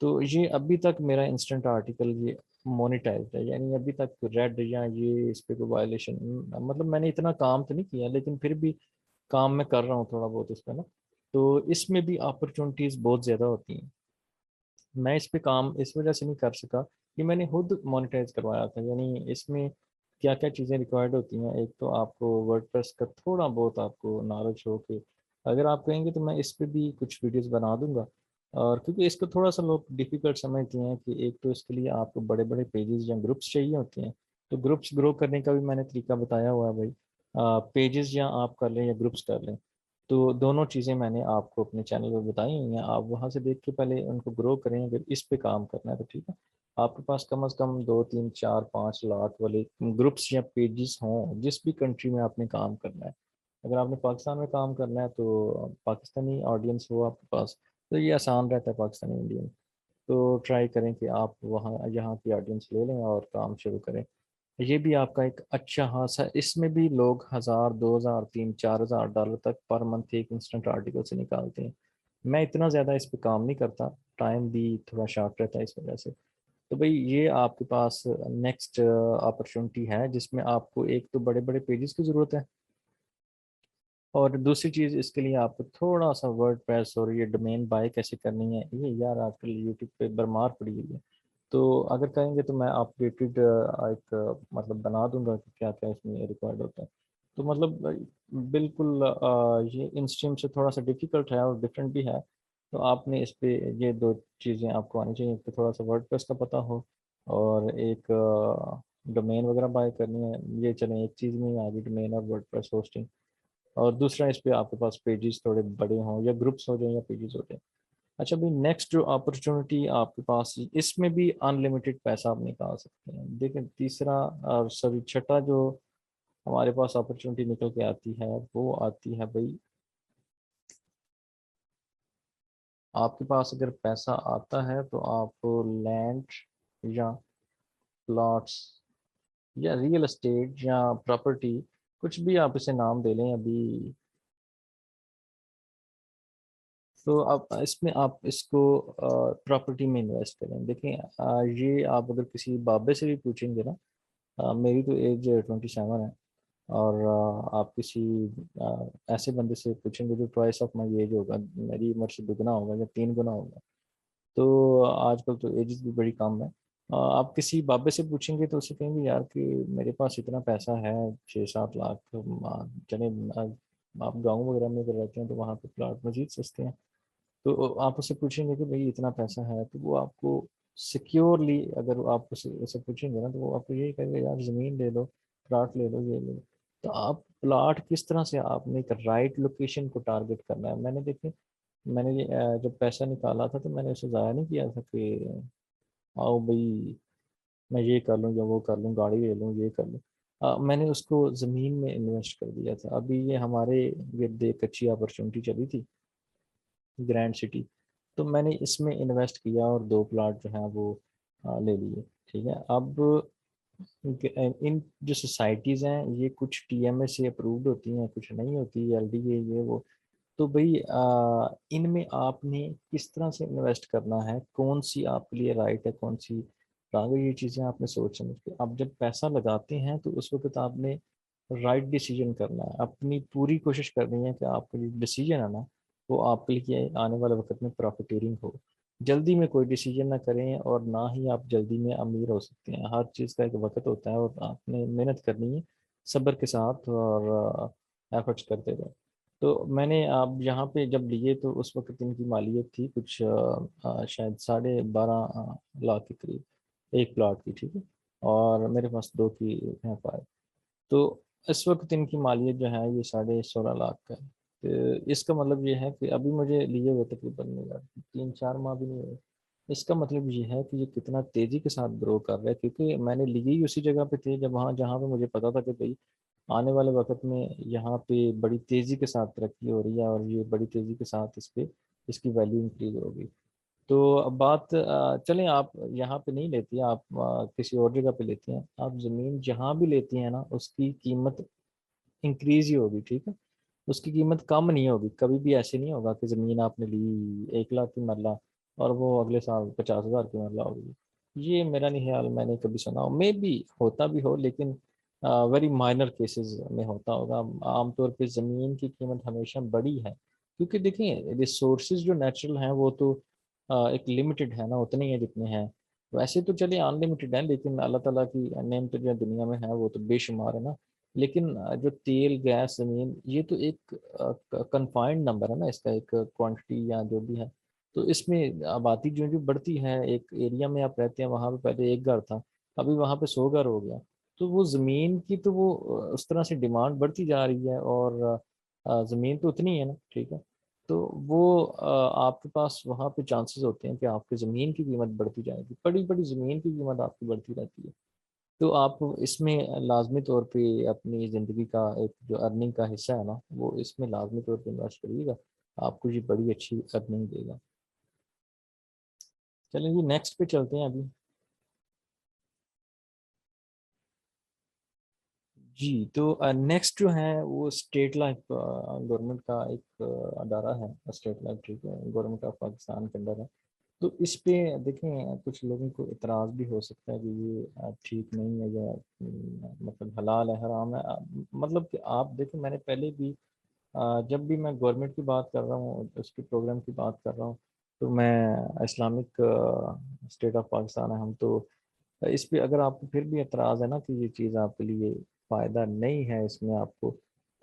तो ये अभी तक मेरा इंस्टेंट आर्टिकल ये मोनेटाइज्ड है, यानी अभी तक रेड या ये इस पे कोई वायलेशन, मतलब मैंने इतना काम तो नहीं किया, लेकिन फिर भी काम मैं कर रहा हूँ थोड़ा बहुत इस पे ना। तो इसमें भी अपॉर्चुनिटीज़ बहुत ज़्यादा होती हैं। मैं इस पे काम इस वजह से नहीं कर सका कि मैंने खुद मोनेटाइज करवाया था, यानी इसमें क्या क्या चीज़ें रिक्वायर्ड होती हैं। एक तो आपको वर्डप्रेस का थोड़ा बहुत आपको नॉलेज हो कि अगर आप कहेंगे तो मैं इस पे भी कुछ वीडियोस बना दूंगा। और क्योंकि इसको थोड़ा सा लोग डिफिकल्ट समझते हैं कि एक तो इसके लिए आपको बड़े बड़े पेजेस या ग्रुप्स चाहिए होते हैं। तो ग्रुप्स ग्रो करने का भी मैंने तरीका बताया हुआ है भाई। पेजेस या आप कर लें या ग्रुप्स कर लें, तो दोनों चीज़ें मैंने आपको अपने चैनल पर बताई हुई हैं। आप वहाँ से देख के पहले उनको ग्रो करें। अगर इस पे काम करना है तो ठीक है, आपके पास कम से कम 2 3 4 5 लाख वाले ग्रुप्स या पेजेस हों जिस भी कंट्री में आपने काम करना है। अगर आपने पाकिस्तान में काम करना है तो पाकिस्तानी ऑडियंस हो आपके पास, तो ये आसान रहता है पाकिस्तानी इंडियन। तो ट्राई करें कि आप वहाँ यहाँ की ऑडियंस ले लें और काम शुरू करें। ये भी आपका एक अच्छा हाथ है। इसमें भी लोग 1000 2000 3000 4000 डॉलर तक पर मंथ एक इंस्टेंट आर्टिकल से निकालते हैं। मैं इतना ज़्यादा इस पे काम नहीं करता, टाइम भी थोड़ा शॉर्ट रहता है इस वजह से। तो भाई ये आपके पास नेक्स्ट अपॉर्चुनिटी है जिसमें आपको एक तो बड़े बड़े पेजेस की ज़रूरत है, और दूसरी चीज़ इसके लिए आपको थोड़ा सा वर्ड प्रेस और ये डोमेन बाय कैसे करनी है, ये यार आजकल यूट्यूब पे भरमार पड़ी हुई है। तो अगर कहेंगे तो मैं अपडेटेड एक मतलब बना दूंगा कि क्या क्या इसमें रिक्वायर्ड होता है। तो मतलब बिल्कुल ये इंस्ट्रीम से थोड़ा सा डिफिकल्ट है और डिफरेंट भी है। तो आपने इस पे ये दो चीज़ें आपको आनी चाहिए, एक तो थोड़ा सा वर्ड प्रेस का पता हो, और एक डोमेन वगैरह बाय करनी है। ये चलें एक चीज़ में ही आ गई, डोमेन और वर्ड प्रेस होस्टिंग। और दूसरा इस पे आपके पास पेजेस थोड़े बड़े हों या ग्रुप्स हो जाए या पेजेस हो जाए। अच्छा भाई, नेक्स्ट जो अपॉर्चुनिटी आपके पास, इसमें भी अनलिमिटेड पैसा आप निकाल सकते हैं। देखिए तीसरा और सॉरी छठा जो हमारे पास अपॉर्चुनिटी निकल के आती है वो आती है भाई, आपके पास अगर पैसा आता है तो आप लैंड या प्लॉट्स या रियल एस्टेट या प्रॉपर्टी, कुछ भी आप इसे नाम दे लें अभी। तो आप इसमें आप इसको प्रॉपर्टी में इन्वेस्ट करें। देखें ये आप अगर किसी बाबे से भी पूछेंगे ना, मेरी तो एज 27 है, और आप किसी ऐसे बंदे से पूछेंगे जो ट्वाइस ऑफ माई एज होगा, मेरी उम्र से दुगना होगा या 3 गुना होगा। तो आजकल तो एजेस भी बड़ी कम है। आप किसी बाबे से पूछेंगे तो उसे कहेंगे यार कि मेरे पास इतना पैसा है, 6 7 लाख, चले आप गाँव वगैरह में अगर रहते हैं तो वहाँ पे प्लाट मजीद सस्ते हैं। तो आप उससे पूछेंगे कि भाई इतना पैसा है, तो वो आपको सिक्योरली, अगर आप उसे पूछेंगे ना तो वो आपको यही कहेगा यार ज़मीन ले लो, प्लाट ले लो, ये ले लो। तो आप प्लाट किस तरह से आपने एक राइट लोकेशन को टारगेट करना है। मैंने देखे, मैंने जब पैसा निकाला था तो मैंने उसे ज़ाया नहीं किया था कि आओ भाई मैं ये कर लूँ या वो कर लूँ, गाड़ी ले लूँ, ये कर लूँ। मैंने उसको ज़मीन में इन्वेस्ट कर दिया था। अभी ये हमारे गिरद एक अच्छी अपॉर्चुनिटी चली थी, ग्रैंड सिटी, तो मैंने इसमें इन्वेस्ट किया और 2 प्लाट जो हैं वो ले लिए। ठीक है, अब इन जो सोसाइटीज़ हैं ये कुछ टीएमए से अप्रूव्ड होती हैं, कुछ नहीं होती, एलडीए ये वो। तो भाई इनमें आपने किस तरह से इन्वेस्ट करना है, कौन सी आपके लिए राइट है, कौन सी रॉन्ग है, ये चीज़ें आपने सोच समझ के आप जब पैसा लगाते हैं तो उस वक्त आपने राइट डिसीजन करना है। अपनी पूरी कोशिश करनी है कि आपका जो डिसीजन है ना वो आपके लिए आने वाले वक्त में प्रॉफिटेरिंग हो। जल्दी में कोई डिसीजन ना करें और ना ही आप जल्दी में अमीर हो सकते हैं। हर चीज़ का एक वक्त होता है और आपने मेहनत करनी है सब्र के साथ, और एफर्ट्स करते रहे। तो मैंने अब यहाँ पे जब लिए तो उस वक्त इनकी मालियत थी कुछ शायद 12.5 लाख के करीब एक प्लॉट की। ठीक है, और मेरे पास दो की है पाए। तो इस वक्त इनकी मालियत जो है ये 16.5 लाख का है। तो इसका मतलब ये है कि अभी मुझे लिए हुए तकरीबन यार 3 4 माह भी नहीं हुए। इसका मतलब ये है कि ये कितना तेज़ी के साथ ग्रो कर रहा है, क्योंकि मैंने लिए ही उसी जगह पे थे जब वहाँ जहाँ पे मुझे पता था कि भाई आने वाले वक्त में यहाँ पे बड़ी तेज़ी के साथ तरक्की हो रही है और ये बड़ी तेज़ी के साथ इस पे इसकी वैल्यू इंक्रीज होगी। तो अब बात चलें, आप यहाँ पे नहीं लेती हैं, आप किसी और जगह पे लेती हैं। आप ज़मीन जहाँ भी लेती हैं ना उसकी कीमत इंक्रीज ही होगी। ठीक है, उसकी कीमत कम नहीं होगी। कभी भी ऐसे नहीं होगा कि ज़मीन आपने ली 1 लाख की मरला और वो अगले साल 50,000 की मरला होगी। ये मेरा नहीं ख्याल मैंने कभी सुना हो, मे भी होता भी हो लेकिन वेरी माइनर केसेस में होता होगा। आमतौर पे ज़मीन की कीमत हमेशा बड़ी है, क्योंकि देखिए रिसोर्सेज जो नेचुरल हैं वो तो एक लिमिटेड है ना, उतने ही है जितने हैं। वैसे तो चलिए अनलिमिटेड है, लेकिन अल्लाह ताला की नेमत जो दुनिया में है वो तो बेशुमार है ना। लेकिन जो तेल गैस ज़मीन ये तो एक कन्फाइंड नंबर है ना, इसका एक क्वांटिटी या जो भी है। तो इसमें आबादी जो जो बढ़ती है, एक एरिया में आप रहते हैं वहाँ पे पहले एक घर था, अभी वहाँ पे 100 घर हो गया। तो वो ज़मीन की तो वो उस तरह से डिमांड बढ़ती जा रही है, और ज़मीन तो उतनी है ना, ठीक है। तो वो आपके पास वहाँ पे चांसेस होते हैं कि आपकी ज़मीन की कीमत बढ़ती जाएगी, बड़ी बड़ी ज़मीन की कीमत आपकी बढ़ती रहती है। तो आप इसमें लाजमी तौर पे अपनी ज़िंदगी का एक जो अर्निंग का हिस्सा है ना, वो इसमें लाजमी तौर पे इन्वेस्ट करिएगा, आपको ये बड़ी अच्छी अर्निंग देगा। चलिए जी, नेक्स्ट पे चलते हैं अभी। जी, तो नेक्स्ट जो है वो स्टेट लाइफ गवर्नमेंट का एक अदारा है, स्टेट लाइफ, ठीक है, गवर्नमेंट ऑफ पाकिस्तान के अंदर है। तो इस पे देखें, कुछ लोगों को इतराज़ भी हो सकता है कि ये ठीक नहीं है, या मतलब हलाल है हराम है। मतलब कि आप देखें, मैंने पहले भी जब भी मैं गवर्नमेंट की बात कर रहा हूँ, उसके प्रोग्राम की बात कर रहा हूँ, तो मैं इस्लामिक स्टेट ऑफ पाकिस्तान है हम, तो इस पे अगर आपको फिर भी एतराज़ है ना कि ये चीज़ आपके लिए फ़ायदा नहीं है इसमें आपको,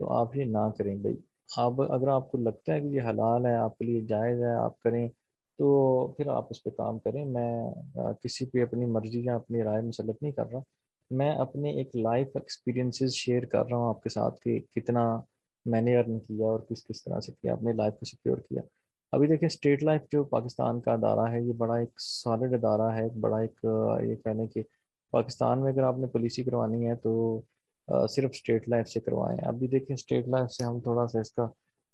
तो आप ये ना करें भाई। आप अगर आपको लगता है कि ये हलाल है, आपके लिए जायज़ है, आप करें, तो फिर आप उस पे काम करें। मैं किसी पे अपनी मर्ज़ी या अपनी राय मुसल्लत नहीं कर रहा। मैं अपने एक लाइफ एक्सपीरियंसेस शेयर कर रहा हूँ आपके साथ कि कितना मैंने अर्न किया और किस किस तरह से किया, अपनी लाइफ को सिक्योर किया। अभी देखिए, स्टेट लाइफ जो पाकिस्तान का अदारा है, ये बड़ा एक सॉलिड अदारा है, एक बड़ा एक ये कह लें कि पाकिस्तान में अगर आपने पॉलिसी करवानी है तो सिर्फ स्टेट लाइफ से करवाएं। अभी देखिए, स्टेट लाइफ से हम थोड़ा सा इसका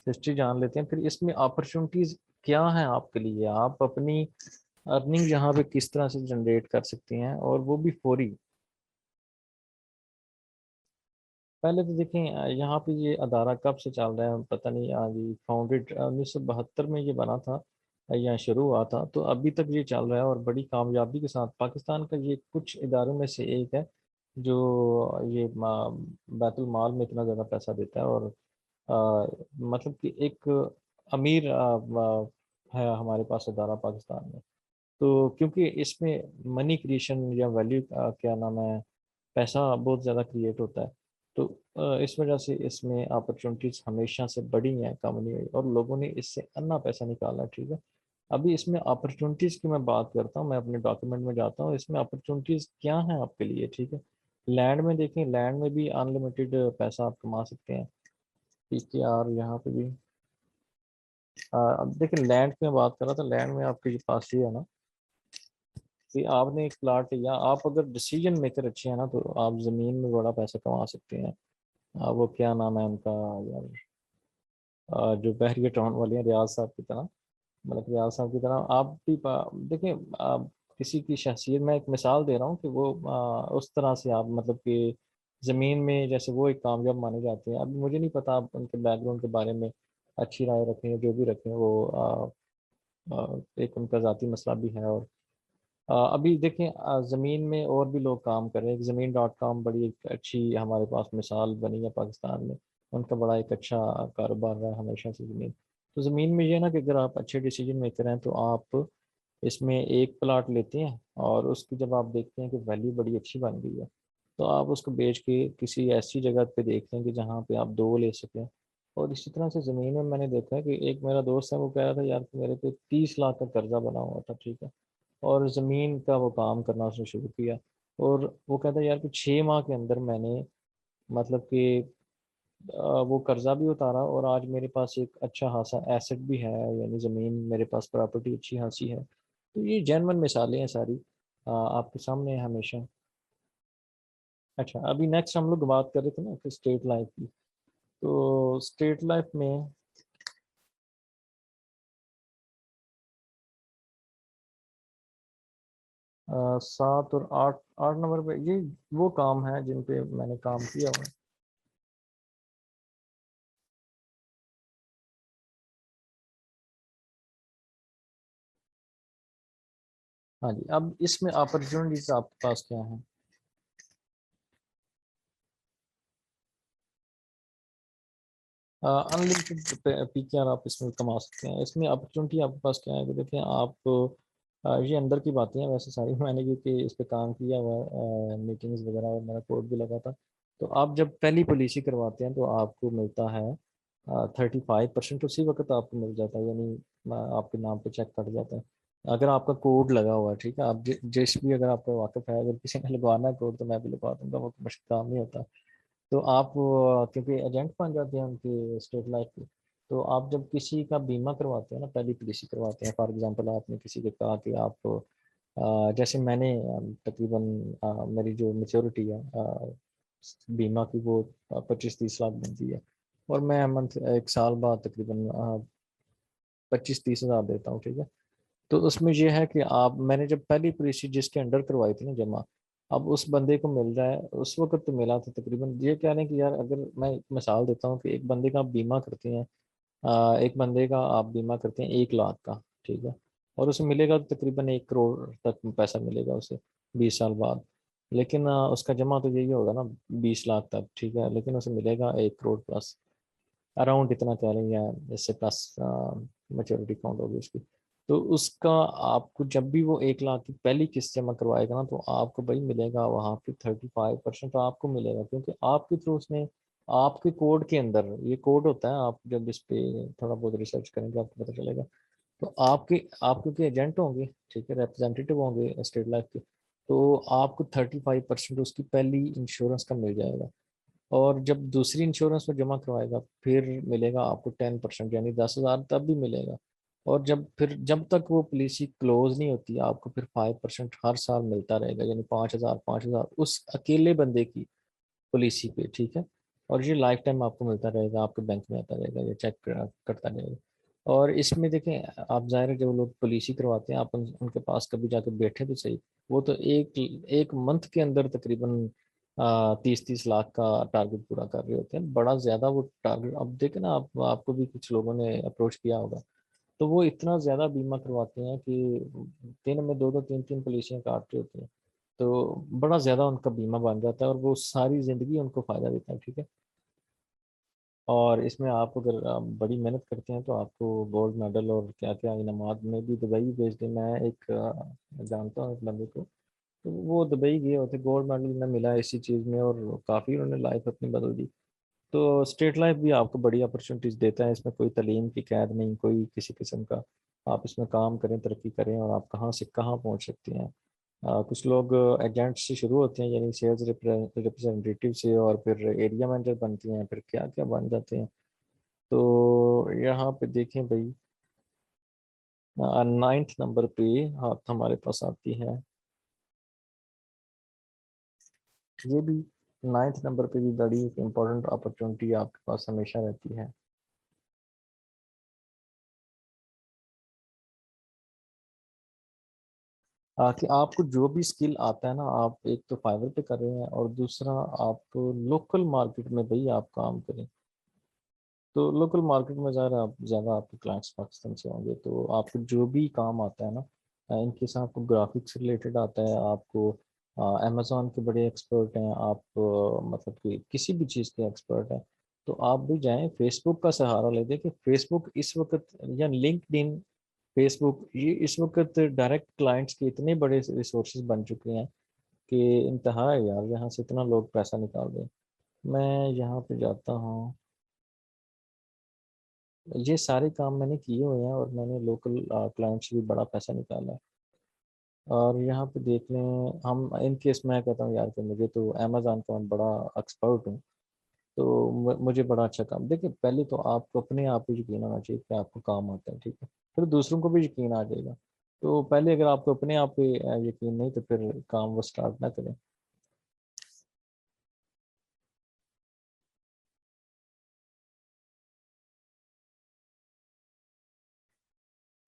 हिस्ट्री जान लेते हैं, फिर इसमें अपॉर्चुनिटीज़ क्या हैं आपके लिए, आप अपनी अर्निंग यहाँ पे किस तरह से जनरेट कर सकती हैं, और वो भी फौरी। पहले तो देखें, यहाँ पे ये अदारा कब से चल रहा है पता नहीं, आज ये फाउंडेड 1972 में ये बना था, या शुरू हुआ था, तो अभी तक ये चल रहा है, और बड़ी कामयाबी के साथ। पाकिस्तान का ये कुछ इदारों में से एक है जो ये बैतुल माल में इतना ज़्यादा पैसा देता है, और मतलब कि एक अमीर है हमारे पास अदारा पाकिस्तान में। तो क्योंकि इसमें मनी क्रिएशन या वैल्यू क्या नाम है, पैसा बहुत ज़्यादा क्रिएट होता है। तो इस वजह से इसमें अपॉर्चुनिटीज़ हमेशा से बढ़ी हैं, कम नहीं हुई, और लोगों ने इससे अन्ना पैसा निकाला है, ठीक है। अभी इसमें अपॉर्चुनिटीज़ की मैं बात करता हूँ, मैं अपने डॉक्यूमेंट में जाता हूँ, इसमें अपॉर्चुनिटीज़ क्या हैं आपके लिए, ठीक है। लैंड में देखें, लैंड में भी अनलिमिटेड पैसा आप कमा सकते हैं, पीकेआर यहाँ पे भी। अब देखिए, लैंड की मैं बात कर रहा था, लैंड में आपके पास ये है ना कि आपने एक प्लाट लिया, आप अगर डिसीजन मेकर अच्छे हैं ना, तो आप ज़मीन में बड़ा पैसा कमा सकते हैं। वो क्या नाम है उनका यार, जो बहरिया टाउन वाले हैं, रियाज साहब की तरह, मतलब रियाज साहब की तरह आप भी देखिए, आप किसी की शख्सियत, मैं एक मिसाल दे रहा हूँ कि वो उस तरह से आप मतलब कि ज़मीन में जैसे वो एक कामयाब माने जाते हैं। अब मुझे नहीं पता आप उनके बैकग्राउंड के बारे में अच्छी राय रखें, जो भी रखें, वो एक उनका ज़ाती मसला भी है। और अभी देखें, ज़मीन में और भी लोग काम कर रहे हैं, ज़मीन डॉट कॉम बड़ी एक अच्छी हमारे पास मिसाल बनी है पाकिस्तान में, उनका बड़ा एक अच्छा कारोबार रहा है हमेशा से ज़मीन। तो ज़मीन में ये है ना कि अगर आप अच्छे डिसीजन मेकर हैं, तो आप इसमें एक प्लाट लेते हैं, और उसकी जब आप देखते हैं कि वैल्यू बड़ी अच्छी बन गई है, तो आप उसको बेच के किसी ऐसी जगह पे देख लें कि जहाँ पे आप दो ले सकें। और इसी तरह से ज़मीन में मैंने देखा है कि एक मेरा दोस्त है, वो कह रहा था यार कि मेरे पे 30 लाख का कर्जा बना हुआ था, ठीक है, और ज़मीन का वो काम करना उसने शुरू किया। और वो कहता है यार कि 6 माह के अंदर मैंने मतलब कि वो कर्जा भी उतारा, और आज मेरे पास एक अच्छा खासा एसेट भी है, यानी ज़मीन मेरे पास प्रॉपर्टी अच्छी खासी है। तो ये जेन्युइन मिसालें हैं सारी, आपके सामने है हमेशा। अच्छा, अभी नेक्स्ट हम लोग बात कर रहे थे ना कि स्टेट लाइफ की, तो स्टेट लाइफ में 7 और 8, 8 नंबर पे ये वो काम है जिन पे मैंने काम किया हुआ है। हाँ जी, अब इसमें अपॉर्चुनिटीज आपके पास क्या है। अनलिमिटेड पीकेआर आप इसमें कमा सकते हैं। इसमें अपॉर्चुनिटी आपके पास क्या है कि देखिए, आप ये अंदर की बातें हैं वैसे सारी मैंने क्योंकि इस पे काम किया हुआ है, मीटिंग्स वगैरह, और मेरा कोड भी लगा था। तो आप जब पहली पॉलिसी करवाते हैं तो आपको मिलता है 35%, उसी वक्त आपको मिल जाता है, यानी आपके नाम पे चेक कट जाता है। अगर आपका कोड लगा हुआ है, ठीक है, आप जिस भी, अगर आपको वाकिफ है, अगर किसी ने लगवाना है कोड तो मैं भी लगवा दूंगा, वो मुश्किल काम नहीं होता। तो आप क्योंकि एजेंट बन जाते हैं उनके स्टेट लाइफ के, तो आप जब किसी का बीमा करवाते हैं ना, पहली पॉलिसी करवाते हैं, फॉर एग्जांपल आपने किसी को कहा कि आप जैसे मैंने तकरीबन मेरी जो मेच्योरिटी है बीमा की, वो 25-30 लाख बनती है, और मैं मंथ एक साल बाद तकरीबन 25-30 हज़ार देता हूँ, ठीक है। तो उसमें ये है कि आप, मैंने जब पहली पॉलिसी जिसके अंडर करवाई थी ना जमा, अब उस बंदे को मिल रहा है, उस वक्त तो मिला था तकरीबन, ये कह रहे हैं कि यार, अगर मैं एक मिसाल देता हूँ कि एक बंदे का आप बीमा करते हैं, एक बंदे का आप बीमा करते हैं 1 लाख का, ठीक है, और उसे मिलेगा तो तकरीबन 1 करोड़ तक पैसा मिलेगा उसे 20 साल बाद। लेकिन उसका जमा तो यही होगा ना 20 लाख तक, ठीक है, लेकिन उसे मिलेगा 1 करोड़ प्लस, अराउंड इतना कह रहे हैं, इससे प्लस मेच्योरिटी काउंट होगी उसकी। तो उसका आपको जब भी वो 1 लाख की पहली किस्त जमा करवाएगा ना, तो आपको भाई मिलेगा वहाँ पे 35% तो आपको मिलेगा, क्योंकि आपके थ्रू उसने आपके कोड के अंदर, ये कोड होता है, आप जब इस पे थोड़ा बहुत रिसर्च करेंगे आपको पता चलेगा। तो आपके आप क्योंकि एजेंट होंगे, ठीक है, रिप्रेजेंटेटिव होंगे स्टेट लाइफ के, तो आपको 35% उसकी पहली इंश्योरेंस का मिल जाएगा। और जब दूसरी इंश्योरेंस में जमा करवाएगा फिर मिलेगा आपको 10%, यानी 10 हज़ार तब भी मिलेगा। और जब तक वो पॉलिसी क्लोज नहीं होती, आपको फिर 5% हर साल मिलता रहेगा, यानी 5 हज़ार उस अकेले बंदे की पॉलिसी पे, ठीक है। और ये लाइफ टाइम आपको मिलता रहेगा, आपके बैंक में आता रहेगा, ये चेक करता रहेगा। और इसमें देखें, आप जाहिर है जो लोग पॉलिसी करवाते हैं, आप उनके पास कभी जाके बैठे तो सही, वो तो एक एक मंथ के अंदर तकरीबन 30-30 लाख का टारगेट पूरा कर रहे होते हैं, बड़ा ज्यादा वो टारगेट। अब देखें ना, आपको भी कुछ लोगों ने अप्रोच किया होगा, तो वो इतना ज्यादा बीमा करवाते हैं कि दिन में 2-2 3-3 पॉलिसियां काट रहे होते हैं। तो बड़ा ज्यादा उनका बीमा बन जाता है और वो सारी जिंदगी उनको फायदा देता है, ठीक है। और इसमें आप अगर बड़ी मेहनत करते हैं तो आपको गोल्ड मेडल और क्या क्या इनामात में भी दुबई भेज दें। मैं एक जानता हूँ एक बंदे को, तो वो दुबई गए होते, गोल्ड मेडल में मिला इसी चीज़ में, और काफ़ी उन्होंने लाइफ अपनी बदल दी। तो स्टेट लाइफ भी आपको बड़ी अपॉर्चुनिटीज देता है, इसमें कोई तालीम की कैद नहीं, कोई किसी किस्म का। आप इसमें काम करें, तरक्की करें, और आप कहाँ से कहाँ पहुँच सकते हैं। कुछ लोग एजेंट से शुरू होते हैं, यानी सेल्स रिप्रेजेंटेटिव से, और फिर एरिया मैनेजर बनते हैं, फिर क्या क्या बन जाते हैं। तो यहाँ पे देखें भाई, 9th नंबर पे आप हमारे पास आती है, ये भी 9th नंबर पे भी बड़ी एक इम्पोर्टेंट अपॉर्चुनिटी आपके पास हमेशा रहती है। कि आपको जो भी स्किल आता है ना, आप एक तो फाइवर पे कर रहे हैं, और दूसरा आप लोकल मार्केट में भाई आप काम करें। तो लोकल मार्केट में आप ज़्यादा आपके क्लाइंट्स पाकिस्तान से होंगे, तो आपको जो भी काम आता है ना, इनके साथ आपको ग्राफिक्स रिलेटेड आता है, आपको अमेजोन के बड़े एक्सपर्ट हैं आप, मतलब कि किसी भी चीज़ के एक्सपर्ट हैं, तो आप भी जाएं, फेसबुक का सहारा ले। देखिए फेसबुक इस वक्त, या लिंक्डइन, फेसबुक, ये इस वक्त डायरेक्ट क्लाइंट्स के इतने बड़े रिसोर्सेज बन चुके हैं कि इंतहा है यार, यहाँ से इतना लोग पैसा निकाल रहे हैं। मैं यहाँ पे जाता हूँ, ये सारे काम मैंने किए हुए हैं, और मैंने लोकल क्लाइंट से भी बड़ा पैसा निकाला है। और यहाँ पे देख लें, हम इन केस मैं कहता हूँ यार कि मुझे तो अमेजोन का मैं बड़ा एक्सपर्ट हूँ, तो मुझे बड़ा अच्छा काम। देखिए पहले तो आपको अपने आप पे यकीन आना चाहिए कि आपको काम आता है, ठीक है, फिर दूसरों को भी यकीन आ जाएगा। तो पहले अगर आपको अपने आप पे यकीन नहीं, तो फिर काम वो स्टार्ट ना करें।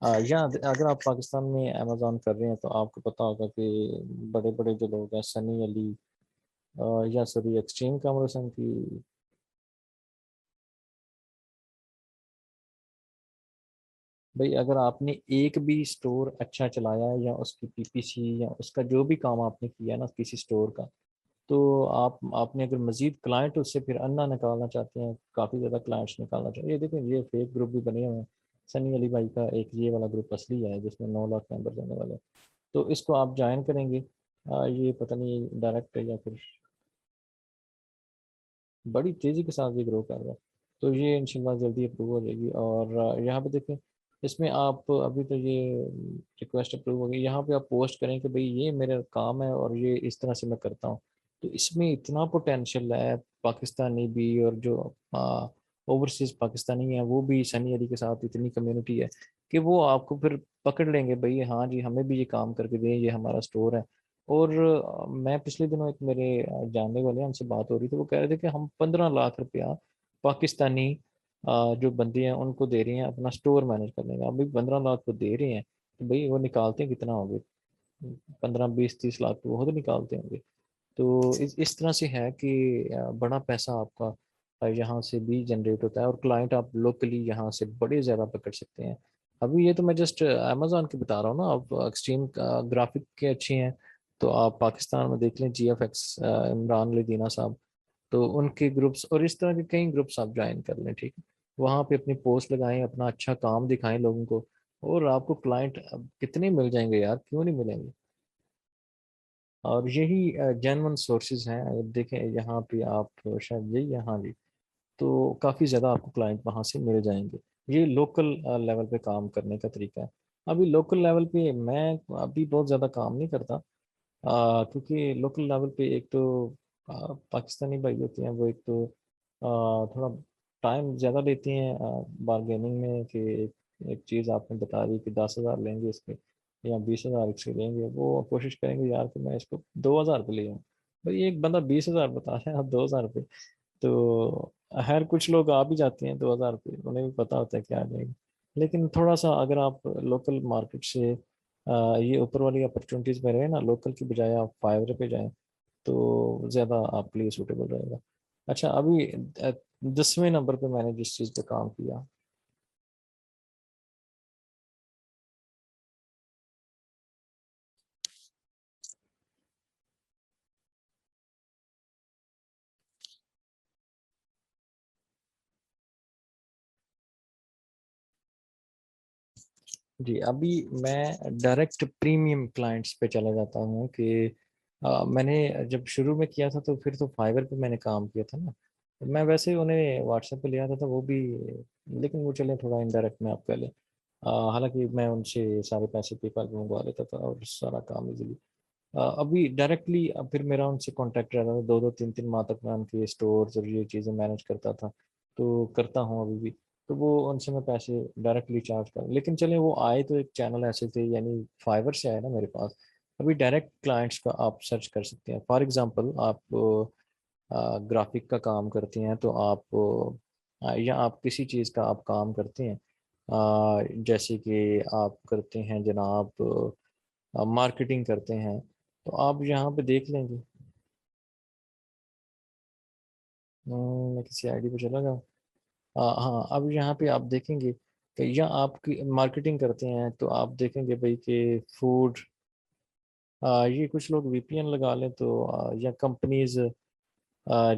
या अगर आप पाकिस्तान में अमेजोन कर रहे हैं, तो आपको पता होगा कि बड़े बड़े जो लोग हैं, सनी अली, या सॉरी एक्सट्रीम कामरा सन की। भाई अगर आपने एक भी स्टोर अच्छा चलाया है, या उसकी पीपीसी, या उसका जो भी काम आपने किया ना किसी स्टोर का, तो आपने अगर मजीद क्लाइंट उससे फिर अन्ना निकालना चाहते हैं, काफ़ी ज़्यादा क्लाइंट्स निकालना चाहते हैं, ये देखें ये फेक ग्रुप भी बने हुए हैं। सनी अली भाई का एक ये वाला ग्रुप असली है जिसमें 9 लाख मेंबर जाने वाले हैं, तो इसको आप ज्वाइन करेंगे। ये पता नहीं डायरेक्ट है या फिर बड़ी तेज़ी के साथ ये ग्रो कर रहा है। तो ये इंशाल्लाह जल्दी अप्रूव हो जाएगी। और यहाँ पे देखें, इसमें आप अभी तो ये रिक्वेस्ट अप्रूव हो गई, यहाँ पे आप पोस्ट करें कि भाई ये मेरा काम है और ये इस तरह से मैं करता हूँ। तो इसमें इतना पोटेंशियल है, पाकिस्तानी भी और जो ओवरसीज पाकिस्तानी है वो भी सनी अली के साथ इतनी कम्युनिटी है कि वो आपको फिर पकड़ लेंगे, भाई हाँ जी हमें भी ये काम करके दें, ये हमारा स्टोर है। और मैं पिछले दिनों एक मेरे जानने वाले हैं, उनसे बात हो रही थी, वो कह रहे थे कि हम 15 लाख रुपया पाकिस्तानी जो बंदे हैं उनको दे रहे हैं अपना स्टोर मैनेज करने का। अभी 15 लाख को दे रहे हैं तो भाई वो निकालते हैं कितना होंगे, 15 20 30 लाख तो वो तो निकालते होंगे। तो इस तरह से है कि बड़ा पैसा आपका यहाँ से भी जनरेट होता है, और क्लाइंट आप लोकली यहाँ से बड़े ज़्यादा पकड़ सकते हैं। अभी ये तो मैं जस्ट अमेजोन की बता रहा हूँ ना, आप एक्सट्रीम ग्राफिक के अच्छे हैं तो आप पाकिस्तान में देख लें, GFX इमरान लदीना साहब, तो उनके ग्रुप्स और इस तरह के कई ग्रुप्स आप ज्वाइन कर लें, ठीक है। वहाँ पे अपनी पोस्ट लगाएं, अपना अच्छा काम दिखाएं लोगों को, और आपको क्लाइंट कितने मिल जाएंगे यार, क्यों नहीं मिलेंगे। और यही जेन्युइन सोर्सेज हैं। अगर देखें यहाँ पे आप शायद यही है, हाँ जी, तो काफ़ी ज़्यादा आपको क्लाइंट वहाँ से मिल जाएंगे। ये लोकल लेवल पे काम करने का तरीका है। अभी लोकल लेवल पे मैं अभी बहुत ज़्यादा काम नहीं करता, क्योंकि लोकल लेवल पे एक तो पाकिस्तानी भाई होते हैं, वो एक तो थोड़ा टाइम ज़्यादा लेती हैं बारगेनिंग में, कि एक चीज़ आपने बता दी कि 10,000 लेंगे इसके या 20,000 इसके लेंगे, वो कोशिश करेंगे यार कि मैं इसको 2,000 पे ले आऊँ। भाई एक बंदा 20,000 बता रहा है, आप 2,000 पे, तो हर कुछ लोग आ भी जाते हैं 2,000 पे, उन्हें भी पता होता है क्या आ जाएगा। लेकिन थोड़ा सा अगर आप लोकल मार्केट से ये ऊपर वाली अपॉर्चुनिटीज में रहे ना, लोकल की बजाय आप फाइवर पे जाएं, तो ज़्यादा आपके लिए सूटेबल रहेगा। अच्छा, अभी 10वें नंबर पे मैंने जिस चीज़ पे काम किया। जी, अभी मैं डायरेक्ट प्रीमियम क्लाइंट्स पे चला जाता हूँ कि मैंने जब शुरू में किया था तो फिर तो फाइवर पे मैंने काम किया था ना, तो मैं वैसे ही उन्हें व्हाट्सएप पे ले आता था वो भी, लेकिन वो चले थोड़ा इनडायरेक्ट में आप कह लें। हालांकि मैं उनसे सारे पैसे पेपाल पे मंगवा लेता था और सारा काम इजीली। अभी डायरेक्टली फिर मेरा उनसे कांटेक्ट रहता था, 2 2 3 3 माह तक मैं उनके स्टोर्स और ये चीज़ें मैनेज करता था, तो करता हूँ अभी भी। तो वो उनसे मैं पैसे डायरेक्टली चार्ज कर, लेकिन चले वो आए तो एक चैनल ऐसे थे, यानी फाइवर से आए ना मेरे पास। अभी डायरेक्ट क्लाइंट्स का आप सर्च कर सकते हैं। फॉर एग्जांपल आप ग्राफिक का काम करते हैं तो आप या आप किसी चीज़ का आप काम करते हैं, जैसे कि आप करते हैं जनाब, मार्केटिंग करते हैं, तो आप यहाँ पे देख लेंगे। मैं किसी आईडी पे चला जाऊँ। हाँ, अब यहाँ पे आप देखेंगे कि या आपकी मार्केटिंग करते हैं तो आप देखेंगे भाई कि फूड, ये कुछ लोग VPN लगा लें तो या कंपनीज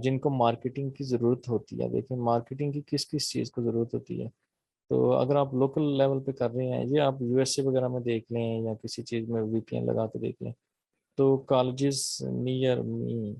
जिनको मार्केटिंग की ज़रूरत होती है, देखिए मार्केटिंग की किस किस चीज़ को ज़रूरत होती है। तो अगर आप लोकल लेवल पे कर रहे हैं, ये आप USA वगैरह में देख लें या किसी चीज़ में VPN लगा के देख लें, तो कॉलेजेस नियर मी,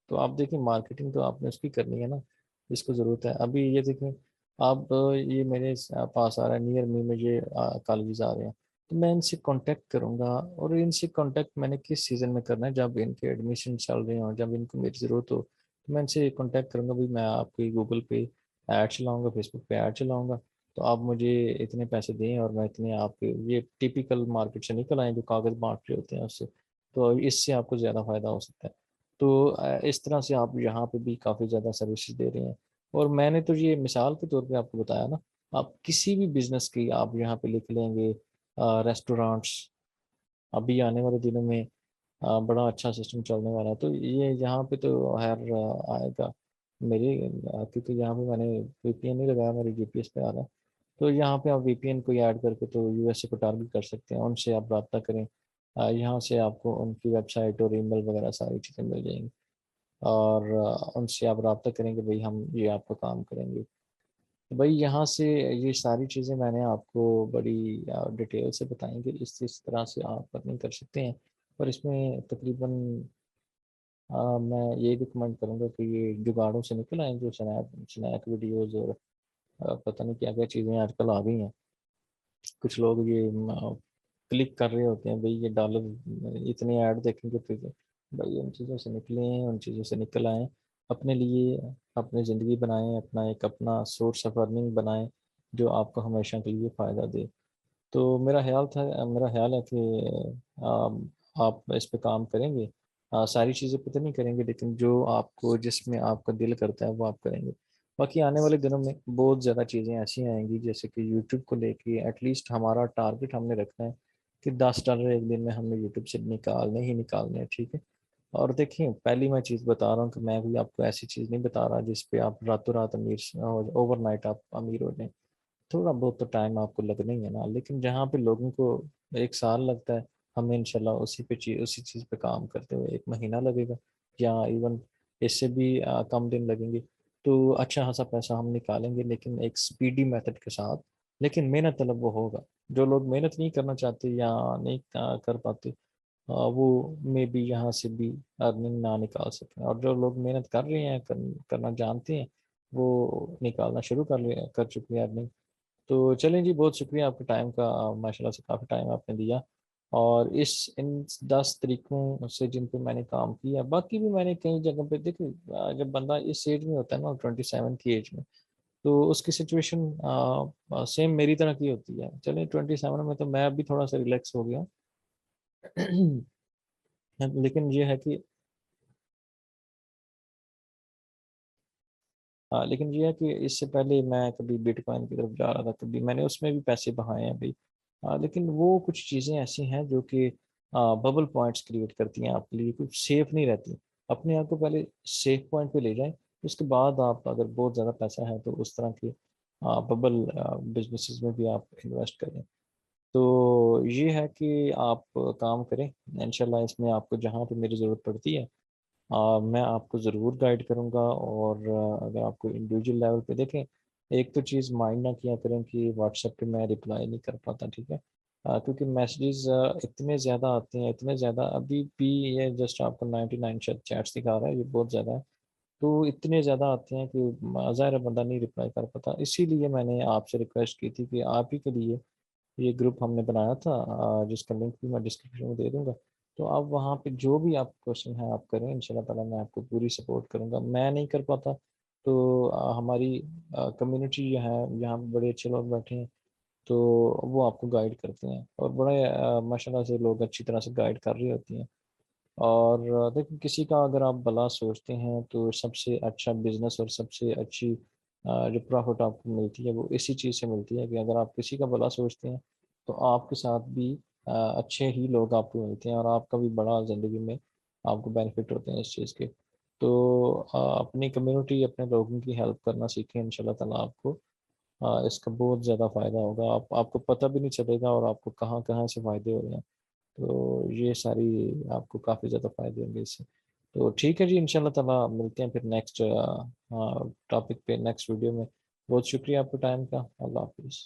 तो आप देखिए मार्केटिंग तो आपने उसकी करनी है ना, जिसको ज़रूरत है। अभी ये देखें आप, ये मेरे पास आ रहा है नियर मी, मुझे कॉलेजेस आ रहे हैं, तो मैं इनसे कांटेक्ट करूंगा। और इनसे कांटेक्ट मैंने किस सीज़न में करना है, जब इनके एडमिशन चल रहे हो, जब इनको मेरी ज़रूरत हो, तो मैं इनसे कांटेक्ट करूंगा भाई मैं आपकी गूगल पे ऐड चलाऊंगा, फेसबुक पे ऐड चलाऊंगा, तो आप मुझे इतने पैसे दें और मैं इतने आपके, ये टिपिकल मार्केट से निकल आए जो कागज़ बांट रहे होते हैं उससे, तो इससे आपको ज़्यादा फायदा हो सकता है। तो इस तरह से आप यहाँ पे भी काफ़ी ज़्यादा सर्विसेज दे रहे हैं। और मैंने तो ये मिसाल के तौर पे आपको बताया ना, आप किसी भी बिजनेस की आप यहाँ पे लिख लेंगे, रेस्टोरेंट्स, अभी आने वाले दिनों में बड़ा अच्छा सिस्टम चलने वाला है, तो ये यहाँ पे तो हर आएगा मेरे, क्योंकि यहाँ पे मैंने VPN नहीं लगाया, मेरे GPS पे आ रहा है। तो यहाँ पे आप VPN को ऐड करके तो USA को टारगेट कर सकते हैं, उनसे आप रब्ता करें। यहाँ से आपको उनकी वेबसाइट और ईमेल वगैरह सारी चीज़ें मिल जाएंगी, और उनसे आप रब्ता करेंगे भाई हम ये आपका काम करेंगे। तो भाई यहाँ से ये सारी चीज़ें मैंने आपको बड़ी डिटेल से बताएंगे, इस तरह से आप अर्निंग कर सकते हैं। और इसमें तकरीबन मैं यही रिकमेंड करूँगा कि ये जुगाड़ों से निकल आएँ, जो स्नैप स्नैक वीडियोज़ और पता नहीं क्या-क्या चीज़ें आजकल आ गई हैं। कुछ लोग ये क्लिक कर रहे होते हैं, भई ये डॉलर इतने ऐड देखेंगे तो भाई उन चीज़ों से निकलें, उन चीज़ों से निकल आएँ। अपने लिए अपनी ज़िंदगी बनाएँ, अपना एक अपना सोर्स ऑफ अर्निंग बनाएँ, जो आपको हमेशा के लिए फ़ायदा दे। तो मेरा ख़्याल है कि आप इस पे काम करेंगे। सारी चीज़ें पता नहीं करेंगे, लेकिन जो आपको जिसमें आपका दिल करता है वो आप करेंगे। बाकी आने वाले दिनों में बहुत ज़्यादा चीज़ें ऐसी आएँगी, जैसे कि यूट्यूब को लेके एटलीस्ट हमारा टारगेट हमने रखना है कि $10 एक दिन में हमने यूट्यूब से निकालने ही निकालने हैं, ठीक है? और देखिए, पहली मैं चीज़ बता रहा हूँ कि मैं भी आपको ऐसी चीज़ नहीं बता रहा जिस पे आप रातों-रात ओवरनाइट आप अमीर हो जाएँ। थोड़ा बहुत तो टाइम आपको लगना ही है ना, लेकिन जहाँ पे लोगों को 1 साल लगता है, हमें इंशाल्लाह उसी चीज़ पे काम करते हुए 1 महीना लगेगा, या इवन इससे भी कम दिन लगेंगे। तो अच्छा खासा पैसा हम निकालेंगे, लेकिन एक स्पीडी मेथड के साथ, लेकिन मेहनत तलब वो होगा। जो लोग मेहनत नहीं करना चाहते या नहीं कर पाते, वो मेबी यहाँ से भी अर्निंग ना निकाल सकें, और जो लोग मेहनत कर रहे हैं, करना जानते हैं, वो निकालना शुरू कर चुके हैं अर्निंग। तो चलें जी, बहुत शुक्रिया आपके टाइम का, माशाल्लाह से काफ़ी टाइम आपने दिया, और इस इन 10 तरीकों से जिन पे मैंने काम किया, बाकी भी मैंने कई जगह पे देखिए, जब बंदा इस एज में होता है ना, 27 की एज में, तो उसकी सिचुएशन सेम मेरी तरह की होती है। चलिए 27 में तो मैं अभी थोड़ा-सा रिलैक्स हो गया हूँ। लेकिन ये है कि हाँ, लेकिन ये है कि इससे पहले मैं कभी बिटकॉइन की तरफ जा रहा था, कभी मैंने उसमें भी पैसे बहाए हैं भई। लेकिन वो कुछ चीज़ें ऐसी हैं जो कि बबल पॉइंट्स क्रिएट करती हैं आपके लिए, कुछ सेफ नहीं रहती। अपने आप को पहले सेफ पॉइंट पे ले जाएँ, उसके बाद आप अगर बहुत ज़्यादा पैसा है तो उस तरह के बबल बिज़नेसेस में भी आप इन्वेस्ट करें। तो ये है कि आप काम करें, इंशाल्लाह इसमें आपको जहाँ पे मेरी ज़रूरत पड़ती है, मैं आपको ज़रूर गाइड करूँगा, और अगर आपको इंडिविजुअल लेवल पे देखें, एक तो चीज़ माइंड ना किया करें कि व्हाट्सएप पे मैं रिप्लाई नहीं कर पाता, ठीक है? क्योंकि मैसेजेस इतने ज़्यादा आते हैं, इतने ज़्यादा, अभी भी ये जस्ट आपको 99 शायद चैट्स दिखा रहा है, ये बहुत ज़्यादा है। तो इतने ज़्यादा आते हैं कि ज़ाहिर है बंदा नहीं रिप्लाई कर पाता। इसीलिए मैंने आपसे रिक्वेस्ट की थी कि आप ही के लिए ये ग्रुप हमने बनाया था, जिसका लिंक भी मैं डिस्क्रिप्शन में दे दूँगा। तो आप वहाँ पे जो भी आप क्वेश्चन है आप करें, इंशाल्लाह ताला मैं आपको पूरी सपोर्ट करूँगा। मैं नहीं कर पाता तो हमारी कम्युनिटी जो है, यहाँ पे बड़े अच्छे लोग बैठे हैं, तो वो आपको गाइड करते हैं, और बड़े माशाल्लाह से लोग अच्छी तरह से गाइड कर रही होती हैं। और देखिए, किसी का अगर आप भला सोचते हैं तो सबसे अच्छा बिज़नेस और सबसे अच्छी जो प्रॉफ़िट आपको मिलती है वो इसी चीज़ से मिलती है कि अगर आप किसी का भला सोचते हैं तो आपके साथ भी अच्छे ही लोग आपको मिलते हैं, और आपका भी बड़ा ज़िंदगी में आपको बेनिफिट होते हैं इस चीज़ के। तो अपनी कम्युनिटी, अपने लोगों की हेल्प करना सीखें, इंशाल्लाह ताला आपको इसका बहुत ज़्यादा फ़ायदा होगा। आपको पता भी नहीं चलेगा, और आपको कहाँ-कहाँ से फ़ायदे हो रहे हैं। तो ये सारी आपको काफ़ी ज़्यादा फ़ायदे होंगे इससे। तो ठीक है जी, इंशाल्लाह ताला मिलते हैं फिर नेक्स्ट टॉपिक पे, नेक्स्ट वीडियो में। बहुत शुक्रिया आपके टाइम का। अल्लाह हाफ़िज़।